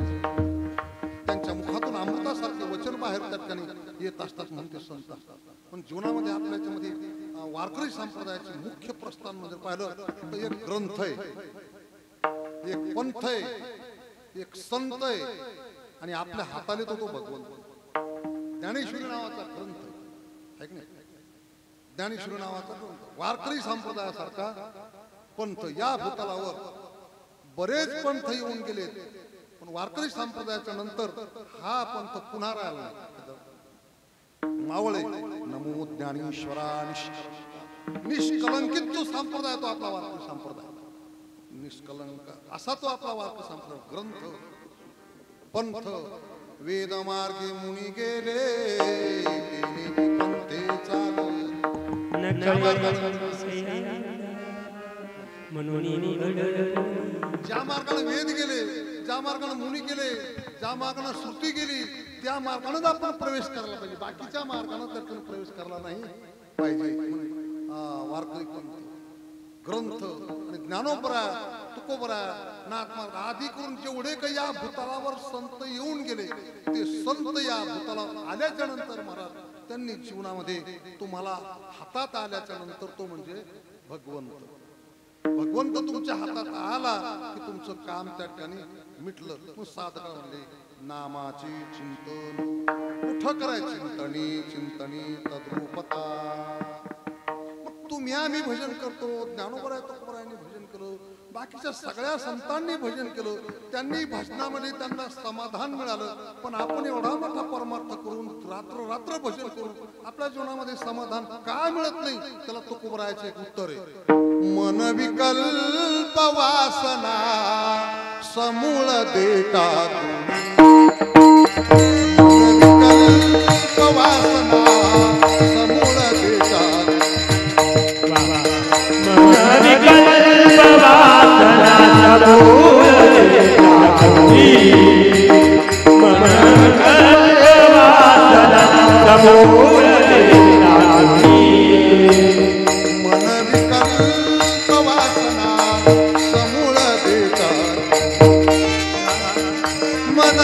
त्यांच्या मुखातून अमृतासारखे वचन बाहेर त्या ठिकाणी येत असतात म्हणते संत. पण जीवनामध्ये आपल्या याच्यामध्ये वारकरी संप्रदायाचे मुख्य प्रस्थान मध्ये पाहिलं तर एक ग्रंथ आहे, एक पंथ आहे, एक संत आहे आणि आपल्या हाताने तो भगवंत. ज्ञानेश्वरी नावाचा ग्रंथ आहे की नाही? ज्ञानेश्वरी नावाचा ग्रंथ वारकरी संप्रदायासारखा पंथ. या भूतलावर बरेच पंथ येऊन गेलेत, पण वारकरी संप्रदायाच्या नंतर हा पंथ पुन्हा राहिला. मावळे नमो ज्ञानेश्वरा निष्कलंकित जो संप्रदाय तो आपला वारकरी संप्रदाय, निष्कलंक असा तो आपला वारकरी संप्रदाय. ग्रंथ पंथ वेद मार्गे मुनी गेले, पंथे चालले. ज्या मार्गाने वेद गेले, ज्या मार्गाने मुनी गेले, ज्या मार्गाने श्रुती गेली, त्या मार्गाने आपण प्रवेश करायला पाहिजे. बाकीच्या मार्गाने त्यातून प्रवेश करायला नाही पाहिजे. वारकरी पंथ, ग्रंथ आणि ज्ञानोबरा, तुकोबरा, नाथमार्ग आदी करून जेवढे काही या भूतलावर संत येऊन गेले, ते संत या भूतलावर आल्याच्या नंतर महाराज त्यांनी जीवनामध्ये तुम्हाला हातात आल्याच्या नंतर तो म्हणजे भगवंत. भगवंत तुमच्या हातात आला की तुमचं काम त्या ठिकाणी मिटलं. मग साधका म्हणले नामाची चिंतन कुठं करायची? चिंतनी चिंतनी तद्रूपता. मग तुम्ही आम्ही भजन करतो, ज्ञानोबराय तुकोबरायांनी भजन केलं, बाकीच्या सगळ्या संतांनी भजन केलं, त्यांनी भजनामध्ये त्यांना समाधान मिळालं. पण आपण एवढा मोठा परमार्थ करून रात्र रात्र भजन करून आपल्या जीवनामध्ये समाधान का मिळत नाही? त्याला तुकोबरायाचे एक उत्तर आहे, मन विकल्प वासना समूळ देता. मन विकल्प वासना समूळ देता. मन विकल्प वासना समूळ देता. मन विकल्प वासना समूळ देता. मन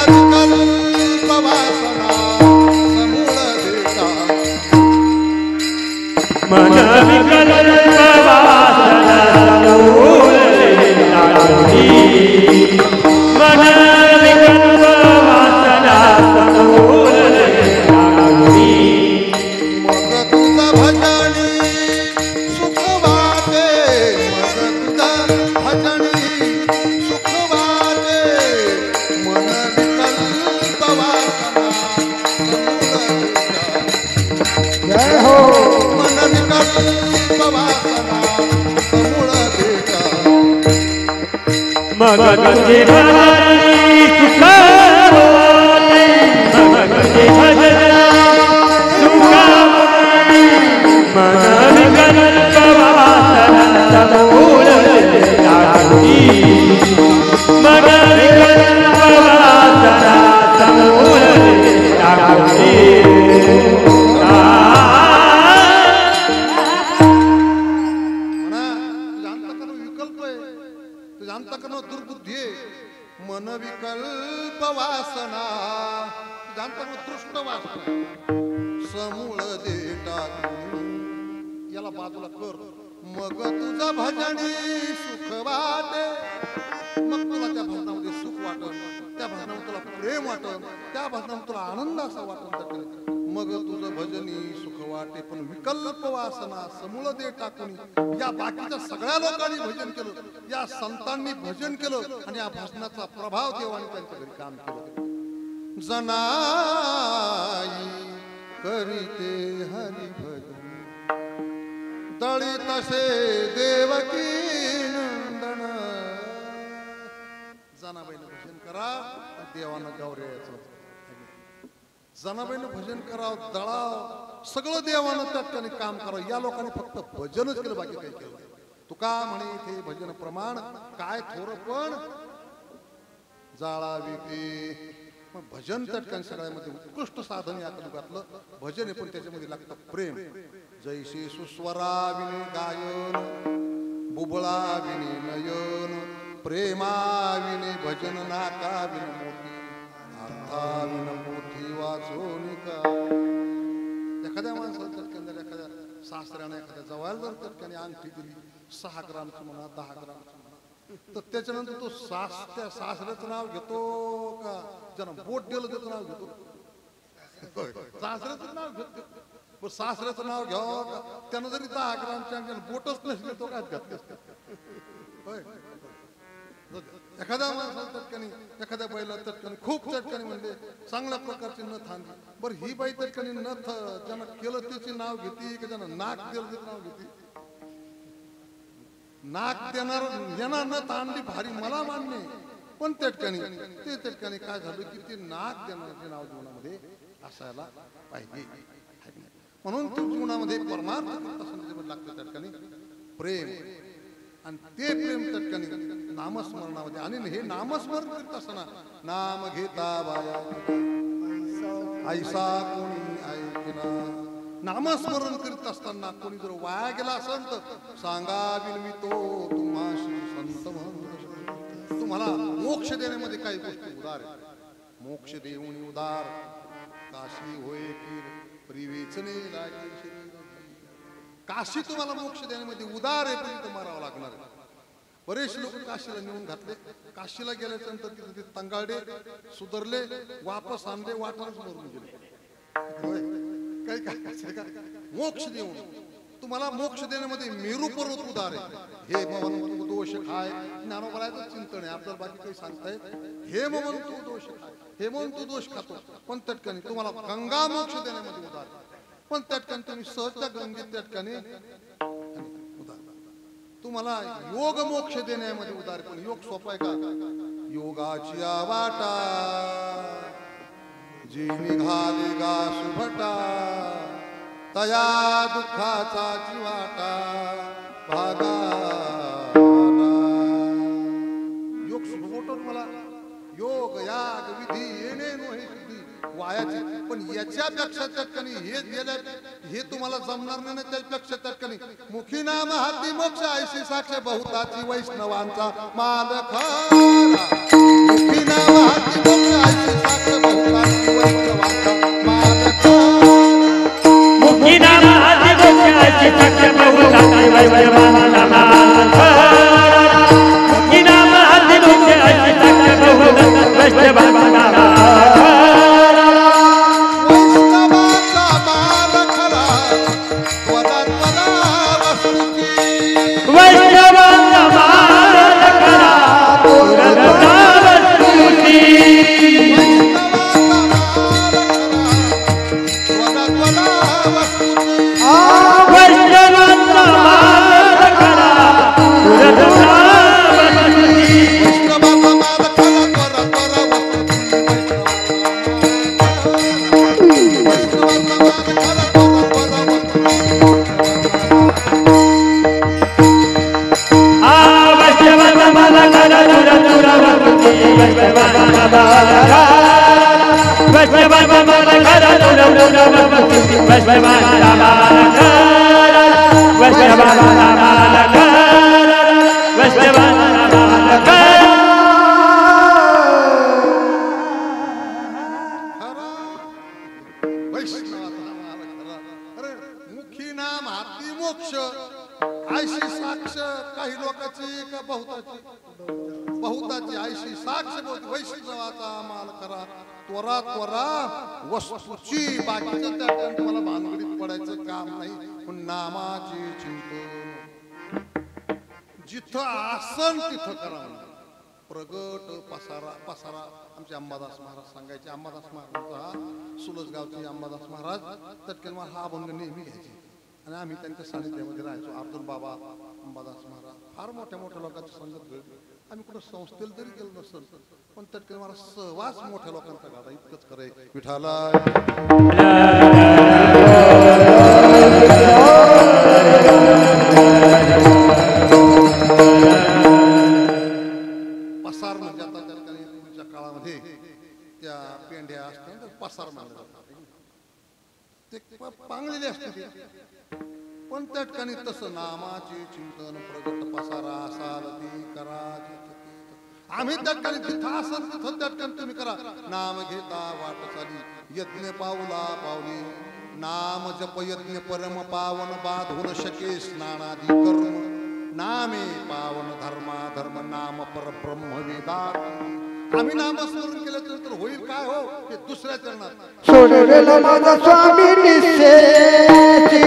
विकल्प वासना समूळ देता. मन विकल्प वासना समूळ देता. मग तुझा भजनी सुख वाटे, मग तुझा भजनी सुख वाटे. मन विकल्प वासना समूळ देता. जय हो. मन विकल्प वासना समूळ देता. मग तुझे भजनी सुख वाटे, मग तुझे भजनी सुख वाटे. मन विकल्प वासना समूळ देता. मन विकल्प वासना समूळ देता. दुर्बुद्धी मन विकल्प वासना दृष्ट वासना समूळ देता. याला बाजूला कर. मग तुझा भजनी सुख वाटे, मग तुला त्या भजनामध्ये सुख वाटत. त्या भजनावर तुला प्रेम वाटन, त्या भजनावर तुला आनंद असा वाटन, मग तुझं भजनी सुख वाटे. पण विकल्प वासना समूळ दे टाकून या बाकीच्या सगळ्या लोकांनी भजन केलं, या संतांनी भजन केलं आणि या भजनाचा प्रभाव देवाने त्यांच्या घरी काम केलं. जनाई करीते हरी भजन तळी तसे देवकी नंदन. जनाबाईनं भजन करा, देवानं गौऱ्याचं. जनाबाईनं भजन करावं, दळाव, सगळं देवानं त्या ठिकाणी काम करावं. या लोकांनी फक्त भजनच केलं, बाकी काही केलं. तुका म्हणे इथे भजन प्रमाण काय थोर पण जाळावी ते. मग भजन त्या ठिकाणी सगळ्यामध्ये उत्कृष्ट साधन या कलियुगातलं भजन आहे, पण त्याच्यामध्ये लागतं प्रेम. जैसे सुस्वराविने गायन, बुबळाविने नयन, प्रेमाविने भजन नाकाविन मोठी, अर्थाविन मोठी वाचोनिका. एखाद्या माणसाला त्या ठिकाणी एखाद्या सासऱ्याने एखाद्या जवायला जर त्या ठिकाणी अंगठी दिली 6 ग्रामची म्हणा 10 ग्रामची म्हणा, तर त्याच्यानंतर तो त्या सासऱ्याचं नाव घेतो का ज्यानं बोट दिलं त्याचं नाव घेतो? सासऱ्याचं नाव घेतो. सासऱ्याचं नाव घ्यावं का त्यानं जरी 10 ग्रामच्या बोटच नसले तो काय घातले. एखाद्या माणसाला तटकानी एखाद्या बाईला तटकानी खूप तटकानी म्हणजे चांगल्या प्रकारची नथ आणली, बरं ही बाई तटकानी नथ ज्यानं केलं त्याचे नाव घेते की ज्यानं नाक दिलं त्याचं नाव घेते? नाक देणार यांना नथ आणली भारी मला मान्य, पण तटकानी ते तटकानी काय झालं की ते नाक देणारे नाव जीवनामध्ये असायला पाहिजे. म्हणून तू जीवनामध्ये परमार्थ लागतं त्या ठिकाणी प्रेम, आणि ते प्रेम त्या ठिकाणी नामस्मरणामध्ये. आणि हे नामस्मरण करत असताना नाम घेता बाया ऐसा कोणी ऐकना. नामस्मरण करीत असताना कोणी जर वाया गेला असेल तर सांगावी मी तो तुम्हाशी संत म्हणून. तुम्हाला मोक्ष देण्यामध्ये काही गोष्टी उदार आहेत. मोक्ष देऊन उदार काशी होय की प्रिवेचने लागे शरीर. काशी तुम्हाला मोक्ष देण्यामध्ये उदार आहे, पण मारावं लागणार. बरेच लोक काशीला नेऊन घातले, काशीला गेल्याच्या नंतर तिथे तंगाडे सुधरले, वापस आणले, वाटाच मरून गेले. काही काय मोक्ष देऊन तुम्हाला मोक्ष देण्यामध्ये मेरू पर्वत उदार आहे. हे ममन तू दोष खाय, ज्ञानोबरायचं चिंतन आहे आपल्याला, बाकी काही सांगताय. हे ममन तू दोष खाय, हे म्हणून तू दोष खातो, पण तटकानी तुम्हाला गंगा मोक्ष देण्यामध्ये उदार, पण त्याठिकाणी तुम्ही सहजच्या गंगेत त्या ठिकाणी उदार. तुम्हाला योग मोक्ष देण्यामध्ये उदार, पण योग सोपा आहे का? योगाची वाटा जी निघाली गा सुभटा, तया दुःखाचा जीवाटा भागा. योग सुभोटो तुम्हाला योग याग विधी येणे नो हे वायाचे, पण याच्यापेक्षा त्याठिकाणी हे तुम्हाला जमणार नाही. त्यापेक्षा त्याठिकाणी मुखी नाम हाती मोक्ष ऐशी साक्ष बहुताची वैष्णवांचा मालक. मुखी नाम हाती मोक्ष ऐशी साक्ष बहुताची वैष्णवांचा मालक. मुखी नाम हाती मोक्ष ऐशी साक्ष बहुताची वैष्णवांचा मालक. मुखी नाम हाती मोक्ष ऐशी साक्ष बहुताची वैष्णवांचा मालक. बहुताची आयशी साक्ष वैष्णवाचा त्वरा त्वरा वस्तूची बाकीचं त्या ठिकाणी तुम्हाला भानगडीत पडायचं काम नाही पण नामाची चिंतन जिथं आसन तिथं करावं प्रगट पसारा पसारा आमचे अंबादास महाराज सांगायचे अंबादास महाराज हा सुलसगावचे अंबादास महाराज तत्काल हा अभंग नेहमी घ्यायचे आणि आम्ही त्यांच्या सानिध्यामध्ये राहायचो अब्दुल बाबा अंबादास महाराज फार मोठ्या मोठ्या लोकांची संगत घडली आम्ही कुठं संस्थेला जरी गेलो नसेल पण तत्काल महाराज सहवास मोठ्या लोकांचा गाडा इतकंच करे विठाला पसार म्हणजे आता त्या ठिकाणी पूर्वीच्या काळामध्ये त्या पेंढ्या असतात पसार मानले जातात ते पांगलेले असते पण त्या ठिकाणी तसं नामाचे चिंतन प्रगट पसारा सारथी कराची आम्ही त्या ठिकाणी जिथं असेल तिथं त्या ठिकाणी तुम्ही करा नाम घेता वाट चाली यज्ञ पावला पावली नाम जप यज्ञ परम पावन बाधून शके स्नानादी कर्म नामे पावन धर्मा धर्म नाम परब्रह्म वेदा आम्ही नामस्मरण केल्यानंतर होईल काय हो हे दुसऱ्या चरणात सोडलेला माझा स्वामी निश्चयची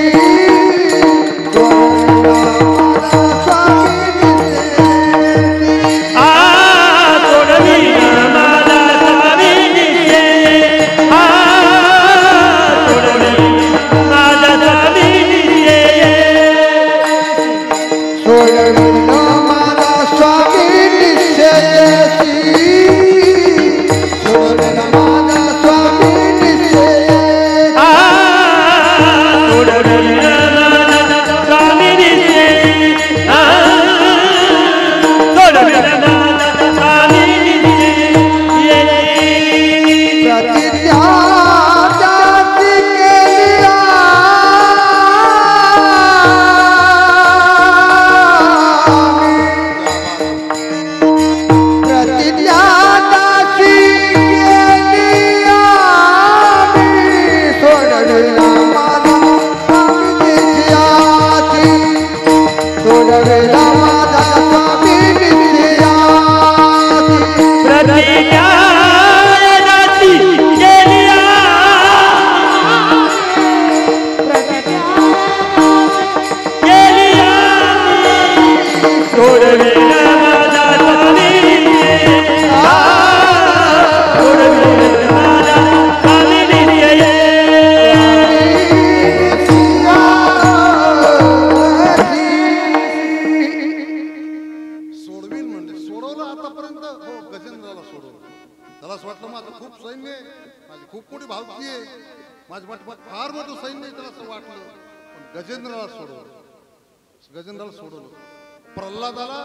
गजेंद्राला सोडवलं प्रल्हादाला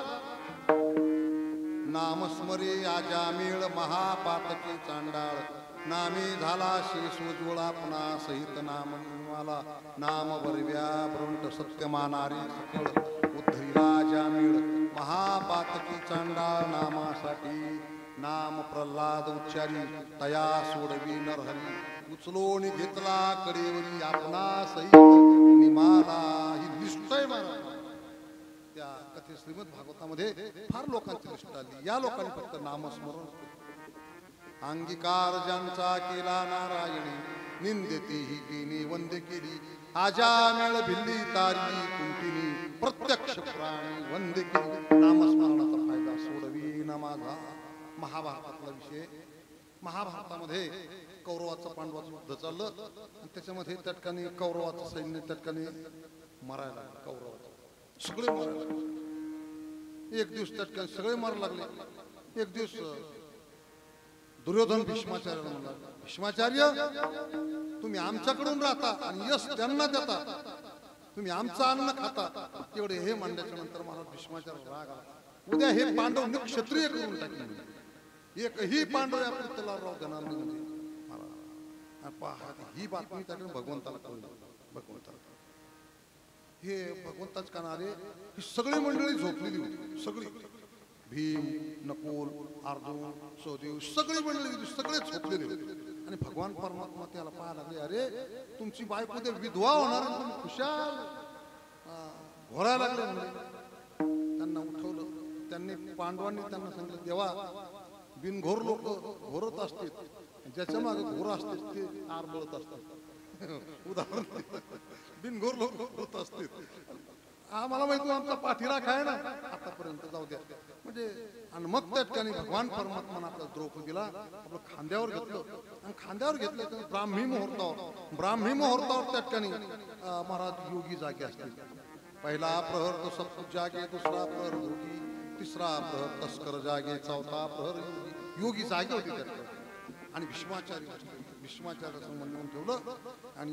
नामस्मरे आजामेळ महापातकी चांडाळ नामे झाला शेष उज्वळा पुन्हा सहित नाम निर्माला नाम वरव्या ब्रंट सत्यमानारी सकळ उद्धरीला जामेळ महापातकी चांडाळ नामासाठी नाम प्रल्हाद उच्चारी तया सोडवी नरहरी उचलोनी घेतला कडेवरी आपणा सहित निमाला ही निष्ठय मारा त्या कथे श्रीमद भागवतामध्ये फार लोकांची निष्ठा आली या लोकांनी फक्त नामस्मरण अंगीकार ज्यांचा केला नारायणी निंदेती ही केली वंदे केली आजामेळ भिल्ली तारी कुंटिनी प्रत्यक्ष प्राणी वंदे केली नामस्मरणाचा फायदा सोडवी न माझा महाभारतातला विषय महाभारतामध्ये कौरवाचं पांडवाचं युद्ध चाललं आणि त्याच्यामध्ये त्या ठिकाणी कौरवाचं सैन्य त्या ठिकाणी मरायला कौरवाचं सगळे मरायला एक दिवस त्या ठिकाणी सगळे मारू लागले एक दिवस दुर्योधन भीष्माचार्याला म्हणला भीष्माचार्य तुम्ही आमच्याकडून राहता आणि यश त्यांना देता तुम्ही आमचं अन्न खाता तेवढे हे मांडल्याच्या नंतर मला भीष्माचार्य राग आला उद्या हे पांडव निक्षत्रिय करून टाकले एकही पांडव या पुतला राव देणार नाही म्हणजे ही बातमी त्याकडे भगवंताला कळली भगवंताला हे भगवंताच कानारे ही सगळी मंडळी झोपलेली होती सगळी भीम नकुल अर्जुन सहदेव सगळी मंडळी सगळे झोपलेले होते आणि भगवान परमात्मा त्याला पाहायला लागले अरे तुमची बायको ते विधवा होणार तुम्ही खुशाल घोरायला लागले म्हणजे त्यांना उठवलं त्यांनी पांडवांनी त्यांना सांगितलं देवा बिनघोर लोक घोरत असतील ज्याच्या मागे घोर असते ते आरबळत असतात. उदाहरण बिनघोर लोक होत असतील. आम्हाला माहिती आमचा पाठीराख आहे ना आतापर्यंत, जाऊ द्या. म्हणजे आणि मग त्या ठिकाणी भगवान परमात्मा आपल्या द्रौपदीला आपलं खांद्यावर घेतलं आणि खांद्यावर घेतलं तर ब्राह्मी मुहूर्तावर त्या ठिकाणी महाराज योगी जागे असतील. पहिला प्रहर तो सत्पुरुष जागे, दुसरा प्रहर योगी, तिसरा प्रहर तस्कर जागे, चौथा प्रहर योगी जागे होते त्या ठिकाणी. आणि भीष्माचार्याचं म्हणून ठेवलं आणि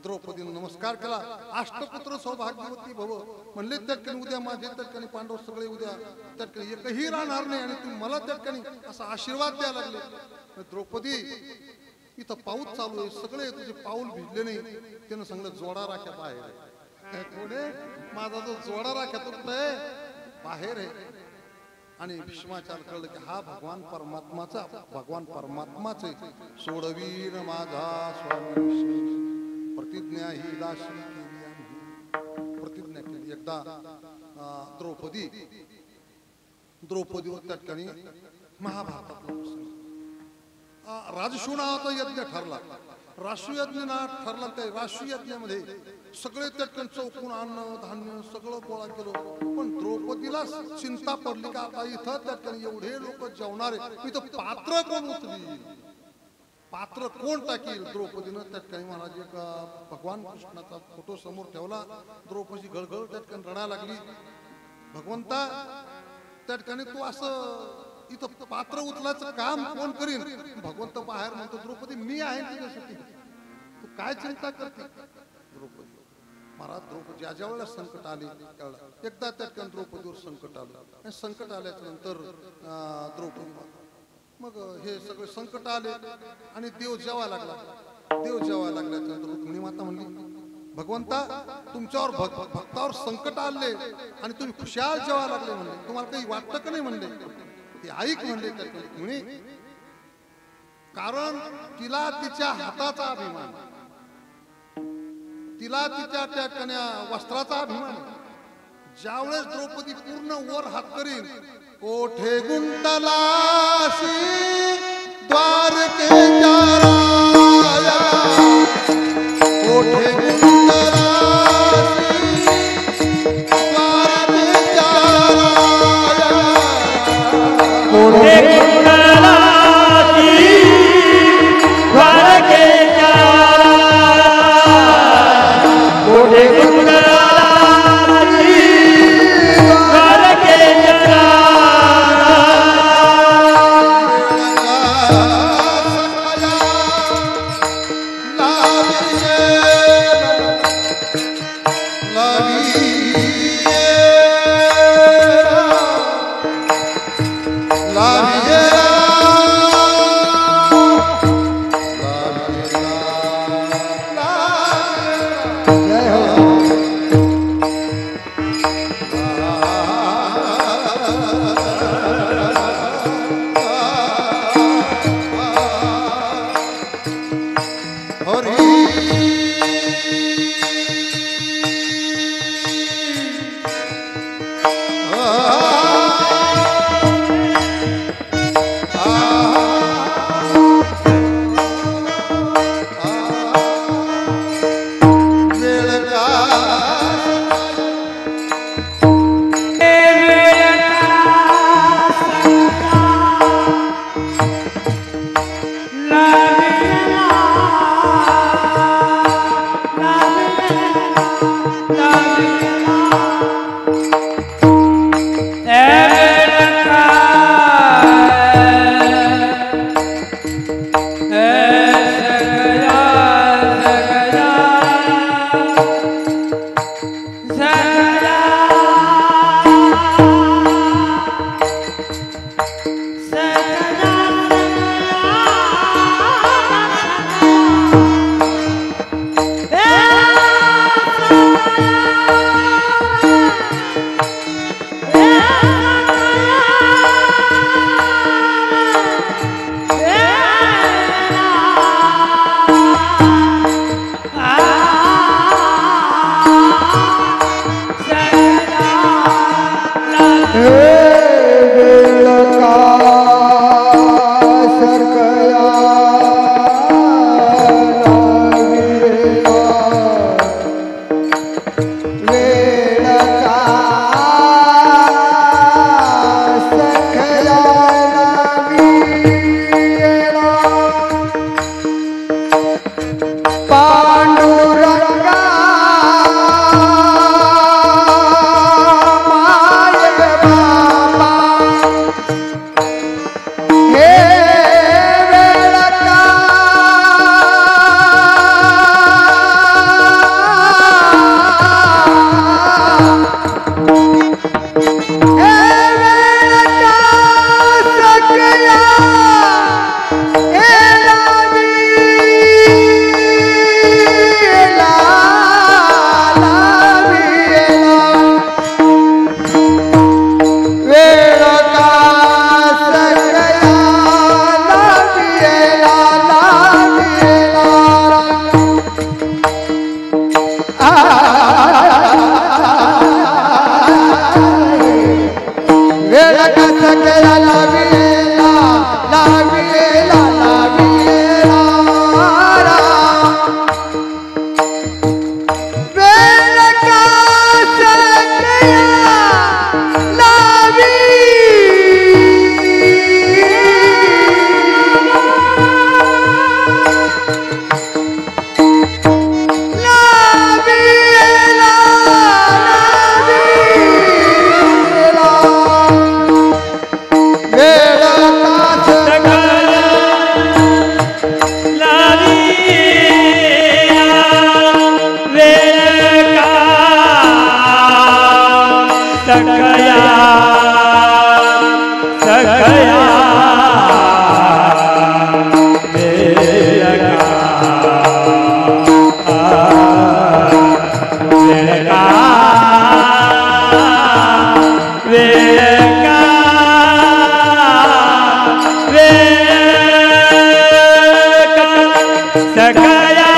द्रौपदीनं नमस्कार केला. अष्टपुत्र सौभाग्यवती भव म्हणले. त्या ठिकाणी उद्या माझे त्या ठिकाणी पांडव सगळे उद्या त्या ठिकाणी एकही राहणार नाही आणि तुम्ही मला त्या ठिकाणी असा आशीर्वाद द्यायला लागले. द्रौपदी इथं पाऊस चालू आहे, सगळे तुझे पाऊल भिजले नाही. त्यानं सांगलं जोडा राख्या बाहेर आहे. कोणे माझा जो जोडा राख्या तो कुठं आहे? बाहेर आहे. आणि भीष्माचार्य कळलं की हा भगवान परमात्माच आहे. सोडवीन माझा स्वामी प्रतिज्ञा ही दाशी केली आम्ही. प्रतिज्ञा केली एकदा द्रौपदीवर त्या ठिकाणी महाभारतातला प्रसंग. राजशू नावाचा यज्ञ ठरला. राष्ट्रयज्ञ ठरला. त्या राष्ट्रयज्ञामध्ये सगळे त्या ठिकाणी चौकून अन्न धान्य सगळं गोळा केलं. पण द्रौपदीला चिंता पडली का आता इथं त्या ठिकाणी एवढे लोक जेवणारे, इथं पात्र कोण उचली, पात्र कोण टाकील. द्रौपदीनं त्या ठिकाणी महाराज एक भगवान कृष्णाचा फोटो समोर ठेवला. द्रौपदी गळगळ त्या ठिकाणी रडायला लागली. भगवंता त्या ठिकाणी तू असं इथं पात्र उचलायचं काम कोण करीन. भगवंत बाहेर म्हणतो द्रौपदी मी आहे तुझ्यासाठी, तू काय चिंता करते. द्रौपदी महाराज द्रौपदी ज्या वेळेला संकट आले एकदा त्या ठिकाणी द्रौपदीवर संकट आलं आणि संकट आल्याच्या नंतर द्रौपदी मग हे सगळे संकट आले आणि देव जेवायला लागला. देव जेवायला लागल्याच्या नंतर रुक्मिणी माता म्हणली भगवंता तुमच्यावर भक्तावर संकट आले आणि तुम्ही खुशाल जेवायला लागले म्हणले, तुम्हाला काही वाटतं का नाही म्हणले. ते ऐक म्हणले त्या रुक्मिणी, कारण तिला तिच्या हाताचा अभिमान, तिला तिच्या त्या कन्या वस्त्राचा अभिमान. ज्यावेळेस द्रौपदी पूर्ण वर हात करीन, कोठे गुंतलासी द्वारकेच्या राया, कोठे गुंतलासी द्वारकेच्या राया, कोठे गुंतलासी द्वारकेच्या कोठे गुंतलासी द्वारकेच्या सखया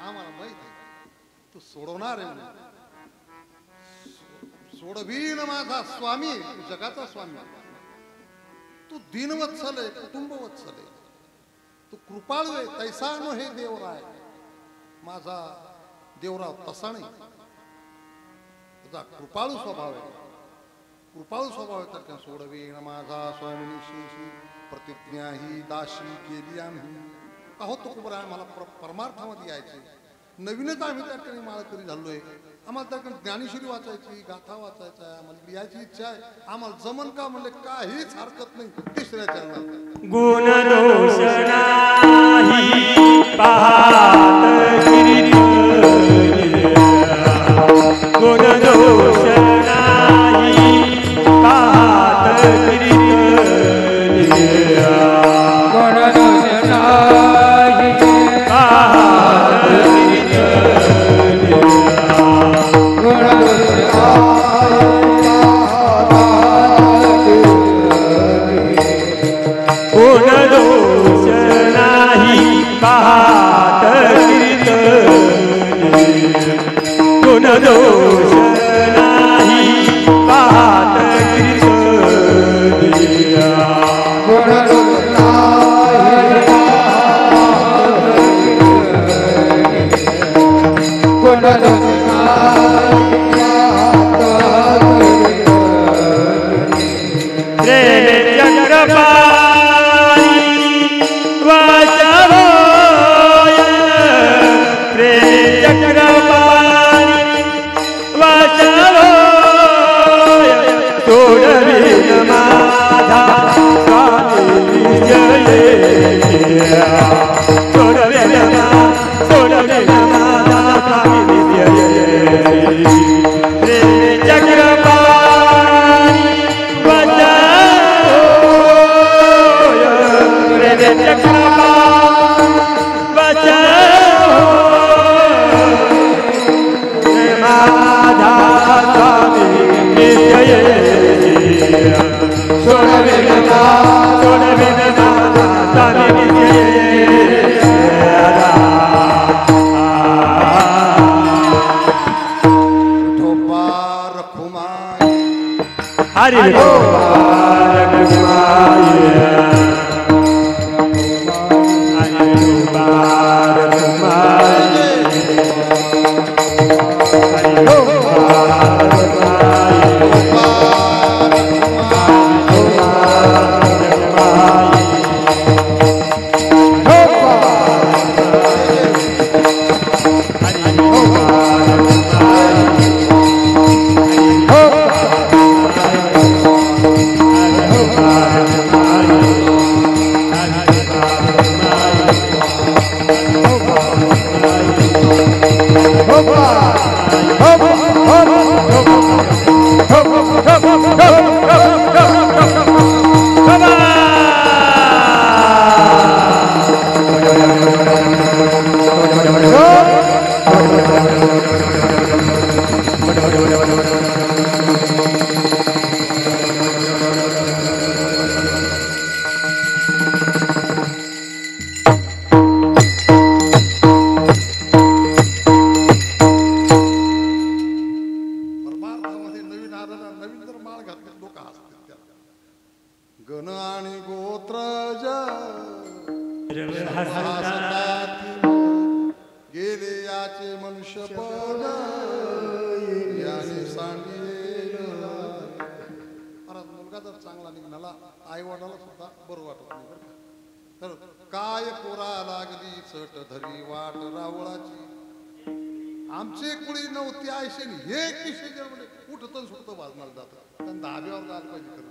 आम्हाला माहित आहे तू सोडवणार आहे म्हणून. सोडवीन माझा स्वामी, तू जगाचा स्वामी. तू दीनवत्सल आहे, कुटुंबवत्सल आहे, तू कृपाळू आहे. तैसा नो हे देवराय. माझा देवराव तसा नाही, तुझा कृपाळू स्वभाव आहे. कृपाळू स्वभाव आहे तर सोडवीन माझा स्वामिनीशी प्रतिज्ञा ही दाशी केली आम्ही. आहोत तो कुबरा मला परमार्थामध्ये यायचे. नवीनच आम्ही त्या ठिकाणी माळकरी झालोय. आम्हाला त्या ठिकाणी ज्ञानेश्वरी वाचायची, गाथा वाचायचा आहे, आम्हाला लिहायची इच्छा आहे. आम्हाला जमन का म्हणले काहीच हरकत नाही. तिसऱ्या चरणात गुण दोष नाही पाहत गिरित, गुण दोष नाही पाहत गिरित, गुण दोष नाही पाहत गिरित, गुण दोष गुण दोष नाही पाहत गिरित, गुण दोष नाही पाहत गिरित, गुण दोष नाही गुण दोष प्रेम चक्रपाणी वाचवोय, प्रेम चक्रपाणी वाचवोय, सोडविन माझा स्वामी विजय, सोडविन माझा स्वामी विजय, प्रेम चक्रपाणी वाचवोय, प्रेम चक्रपाणी वाचवोय, माझा स्वामी विजय, सोडविन माझा स्वामी विजय. विठोबा रखुमाई हरि रखुमाई, हरि रखुमाई, परमार्थामध्ये नवीन आलेला नवीन जर माळ घातले लोक हसतील त्याला. गण आणि गोत्रज हसतात गेले याचे मनुष्यपद याने सांडिले. मुलगा जर चांगला निघाला आई वडिलाला सुद्धा बरं वाटत नाही बरं का. तर काय पोरा लागली चट धरी वाट रावळाची, आमचे कुळी नव्हती आयशेनी हे किशे म्हणजे उठतं सुटतं वाजणार जातं, पण धाब्यावर जायला पाहिजे खरं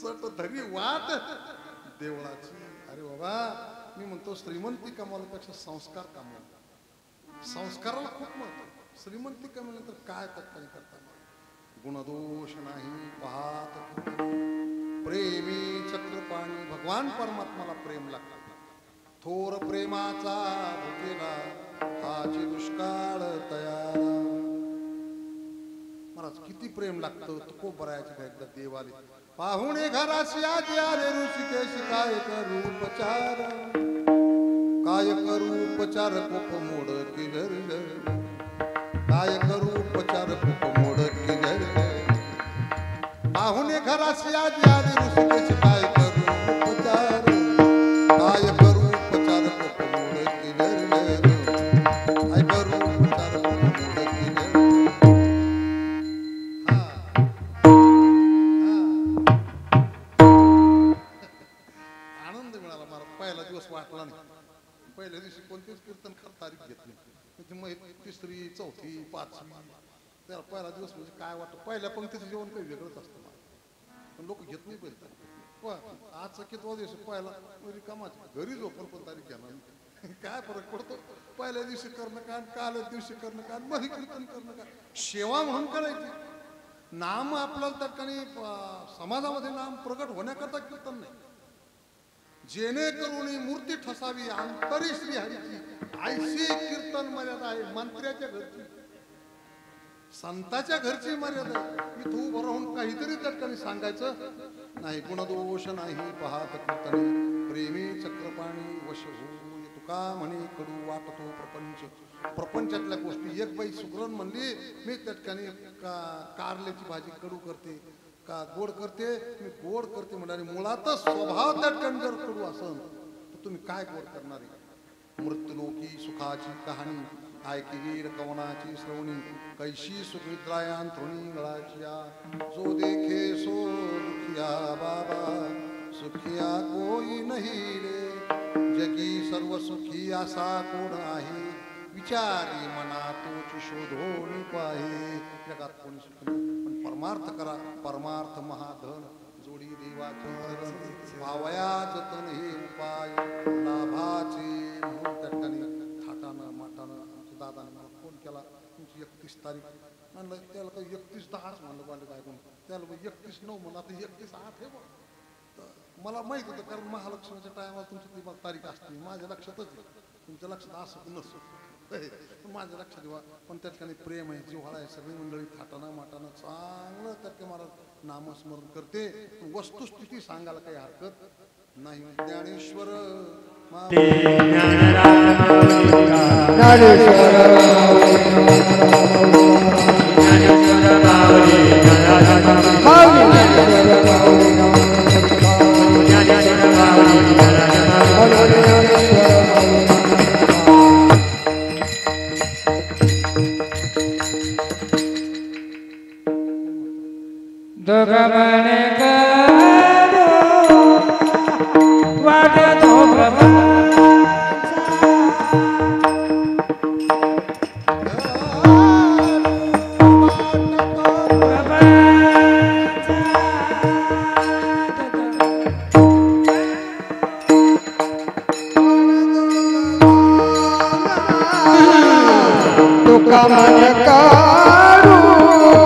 चट धरी वाट देवळाची. अरे बाबा मी म्हणतो श्रीमंती कमावल्यापेक्षा संस्कार कमाव, संस्काराला खूप महत्व. श्रीमंती कमावल्यानंतर काय काही करता गुणदोष नाही पाहत प्रेमी चक्रपाणी. भगवान परमात्माला प्रेम लागतं, थोर प्रेमाचा भुकेला हाची दुष्काळ तयार. महाराज किती प्रेम लागतं तो बरायचं का एकदा देव आले पाहुणे घराशी आजी आले ऋषिकेश काय करू उपचार, काय करू उपचार कोप मोड किलर, काय करू उपचार कोप मोड किलर. पाहुणे घराशी आजी आले ऋषिकेश काय करू उपचार, काय करू उपचार कोप मोड किलर, काय करू उपचार कोप मोड किलर. आनंद मिळाला मला. पहिला दिवस वाटला नाही, पहिल्या दिवशी कोणतेच कीर्तन तारीख घेत नाही, मग तिसरी चौथी पाचवी त्याला पहिला दिवस म्हणजे काय वाटतं. पहिल्या पंक्तीचं जेवण काही वेगळंच असतं मला, पण लोक घेत नाही पहिलं. आजचा कितवा दिवस पहिला कामाच घरी झोपून पण तारीख घेणार काय फरक पडतो. पहिल्या दिवशी करणं काय, काल दिवशी करणं काय, मध्ये कीर्तन करणं काय, सेवा म्हणून करायची. नाम आपल्याला त्या ठिकाणी समाजामध्ये नाम प्रगट होण्याकरता कीर्तन नाही, जेणेकरून मूर्ती ठसावी अंतरी श्री हरीची ऐशी कीर्तन मर्यादा आहे. मंत्र्याच्या घरची संताच्या घरची मर्यादा आहे. इथं उभं राहून काहीतरी त्या ठिकाणी सांगायचं नाही. गुणदोष नाही पाहत कीर्तनी प्रेमी चक्रपाणी वश हो तुका म्हणे कडू वाटतो प्रपंच. प्रपंचातल्या गोष्टी एक बाई सुगरण म्हणली मी त्या ठिकाणी कारल्याची भाजी कडू करते का गोड करते, मी गोड करते म्हणाली. मुळातच स्वभाव त्या ठिकाणी जर कडू असन तर तुम्ही काय गोड करणारे. मृत्यूलोकी सुखाची कहाणी ऐकली कवनाची श्रवणी, कैशी सुखनिद्रायांथरुणी गळाचिया. जो देखे सो दुखिया बाबा सुखिया कोई नहीं रे, जगी सर्व सुखी असा कोण आहे, विचारी मना तोच शोधून पाहे. जगात कोणी सुख नाही पण परमार्थ करा, परमार्थ महाधन जोडी देवाचे भावया जतन हे उपाय लाभाचे. म्हणून त्या ठिकाणी थाटानं माटानं आमच्या दादाने मला फोन केला, तुमची 31 तारीख म्हणलं. त्याला काही 31/10 म्हणलं बालक ऐकून, त्याला 31/9 म्हणलं, आता 31/8 आहे बघ. मला माहित होतं कारण महालक्ष्मीच्या टायमाला तुमची ती तारीख असते, माझ्या लक्षातच तुमच्या लक्षात असं नसतं, माझ्या लक्षात ठेवा. पण त्या ठिकाणी प्रेम आहे, जिव्हाळा आहे, सगळी मंडळी थाटाना माटानं चांगलं त्या मला नामस्मरण करते. वस्तुस्थिती सांगायला काही हरकत नाही. ज्ञानेश्वर दोघमने करू वाटतो तुका मन करू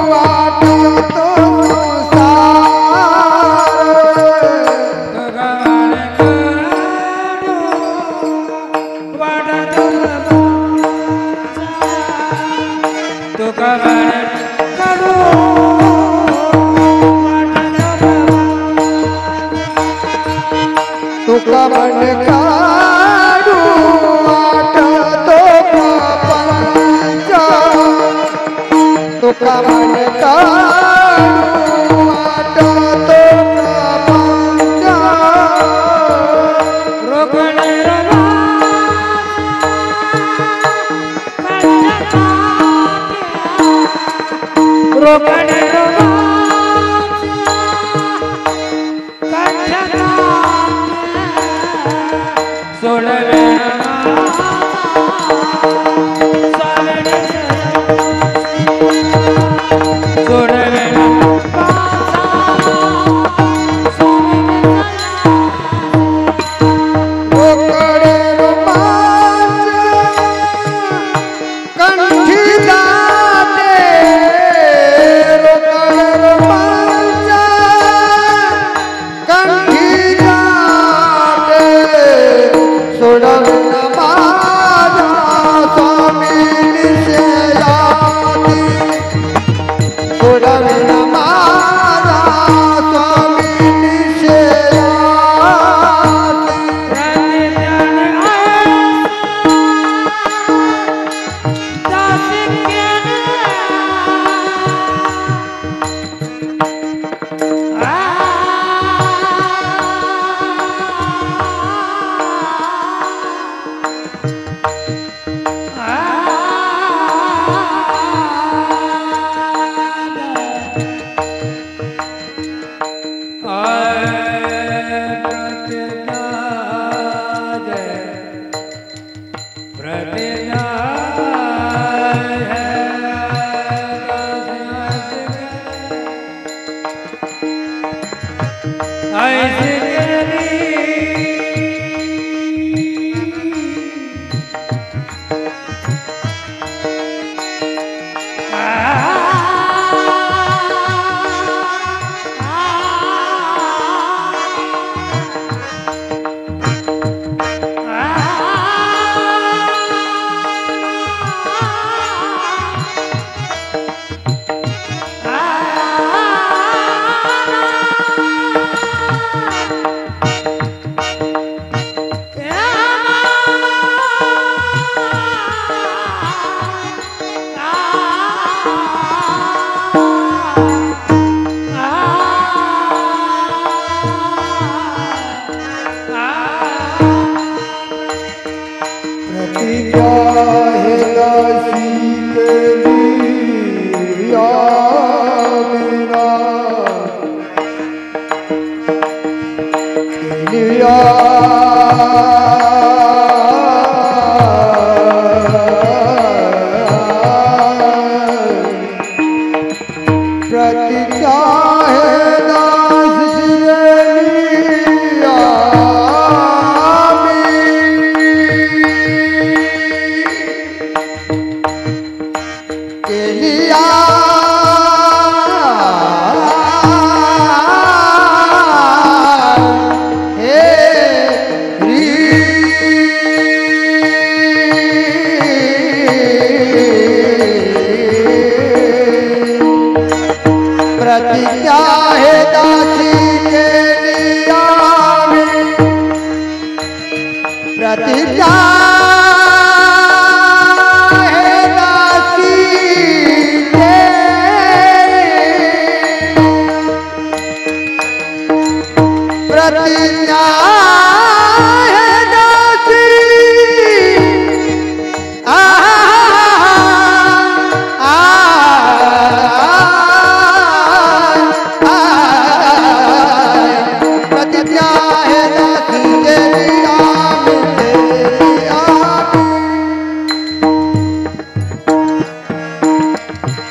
वाटतो तुका मन काढू वाटतो प्रपंच. तुका मन काढू वाटतो प्रपंच. रोकणे रोकड कंठना सोडवे सोडवे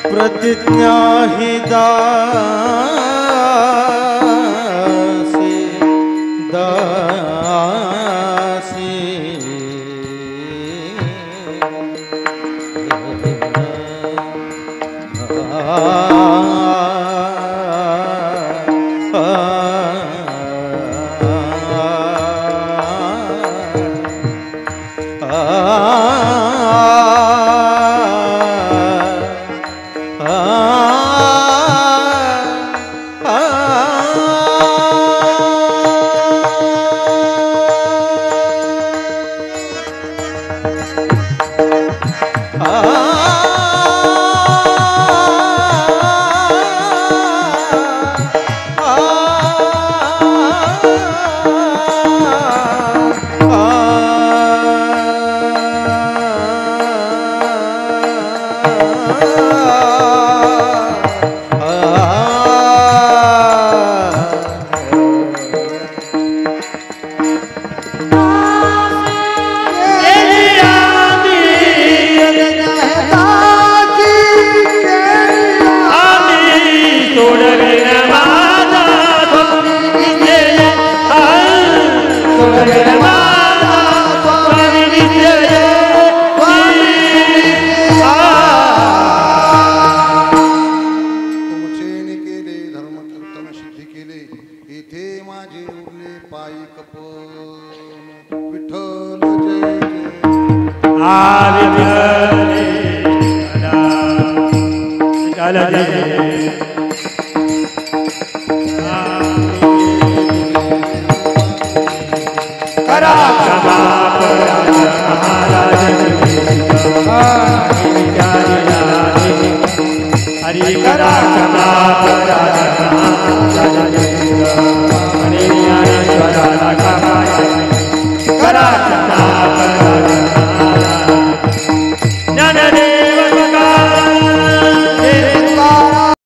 प्रतिज्ञा ही दासी दासी सोडवे माझा स्वामी जय सोडवे माझा स्वामी जय तुमचे केले धर्म कीर्तन सिद्धी केले इथे माझे उरले पायी कपन विठ्ठल जय जय करा हरि करा करा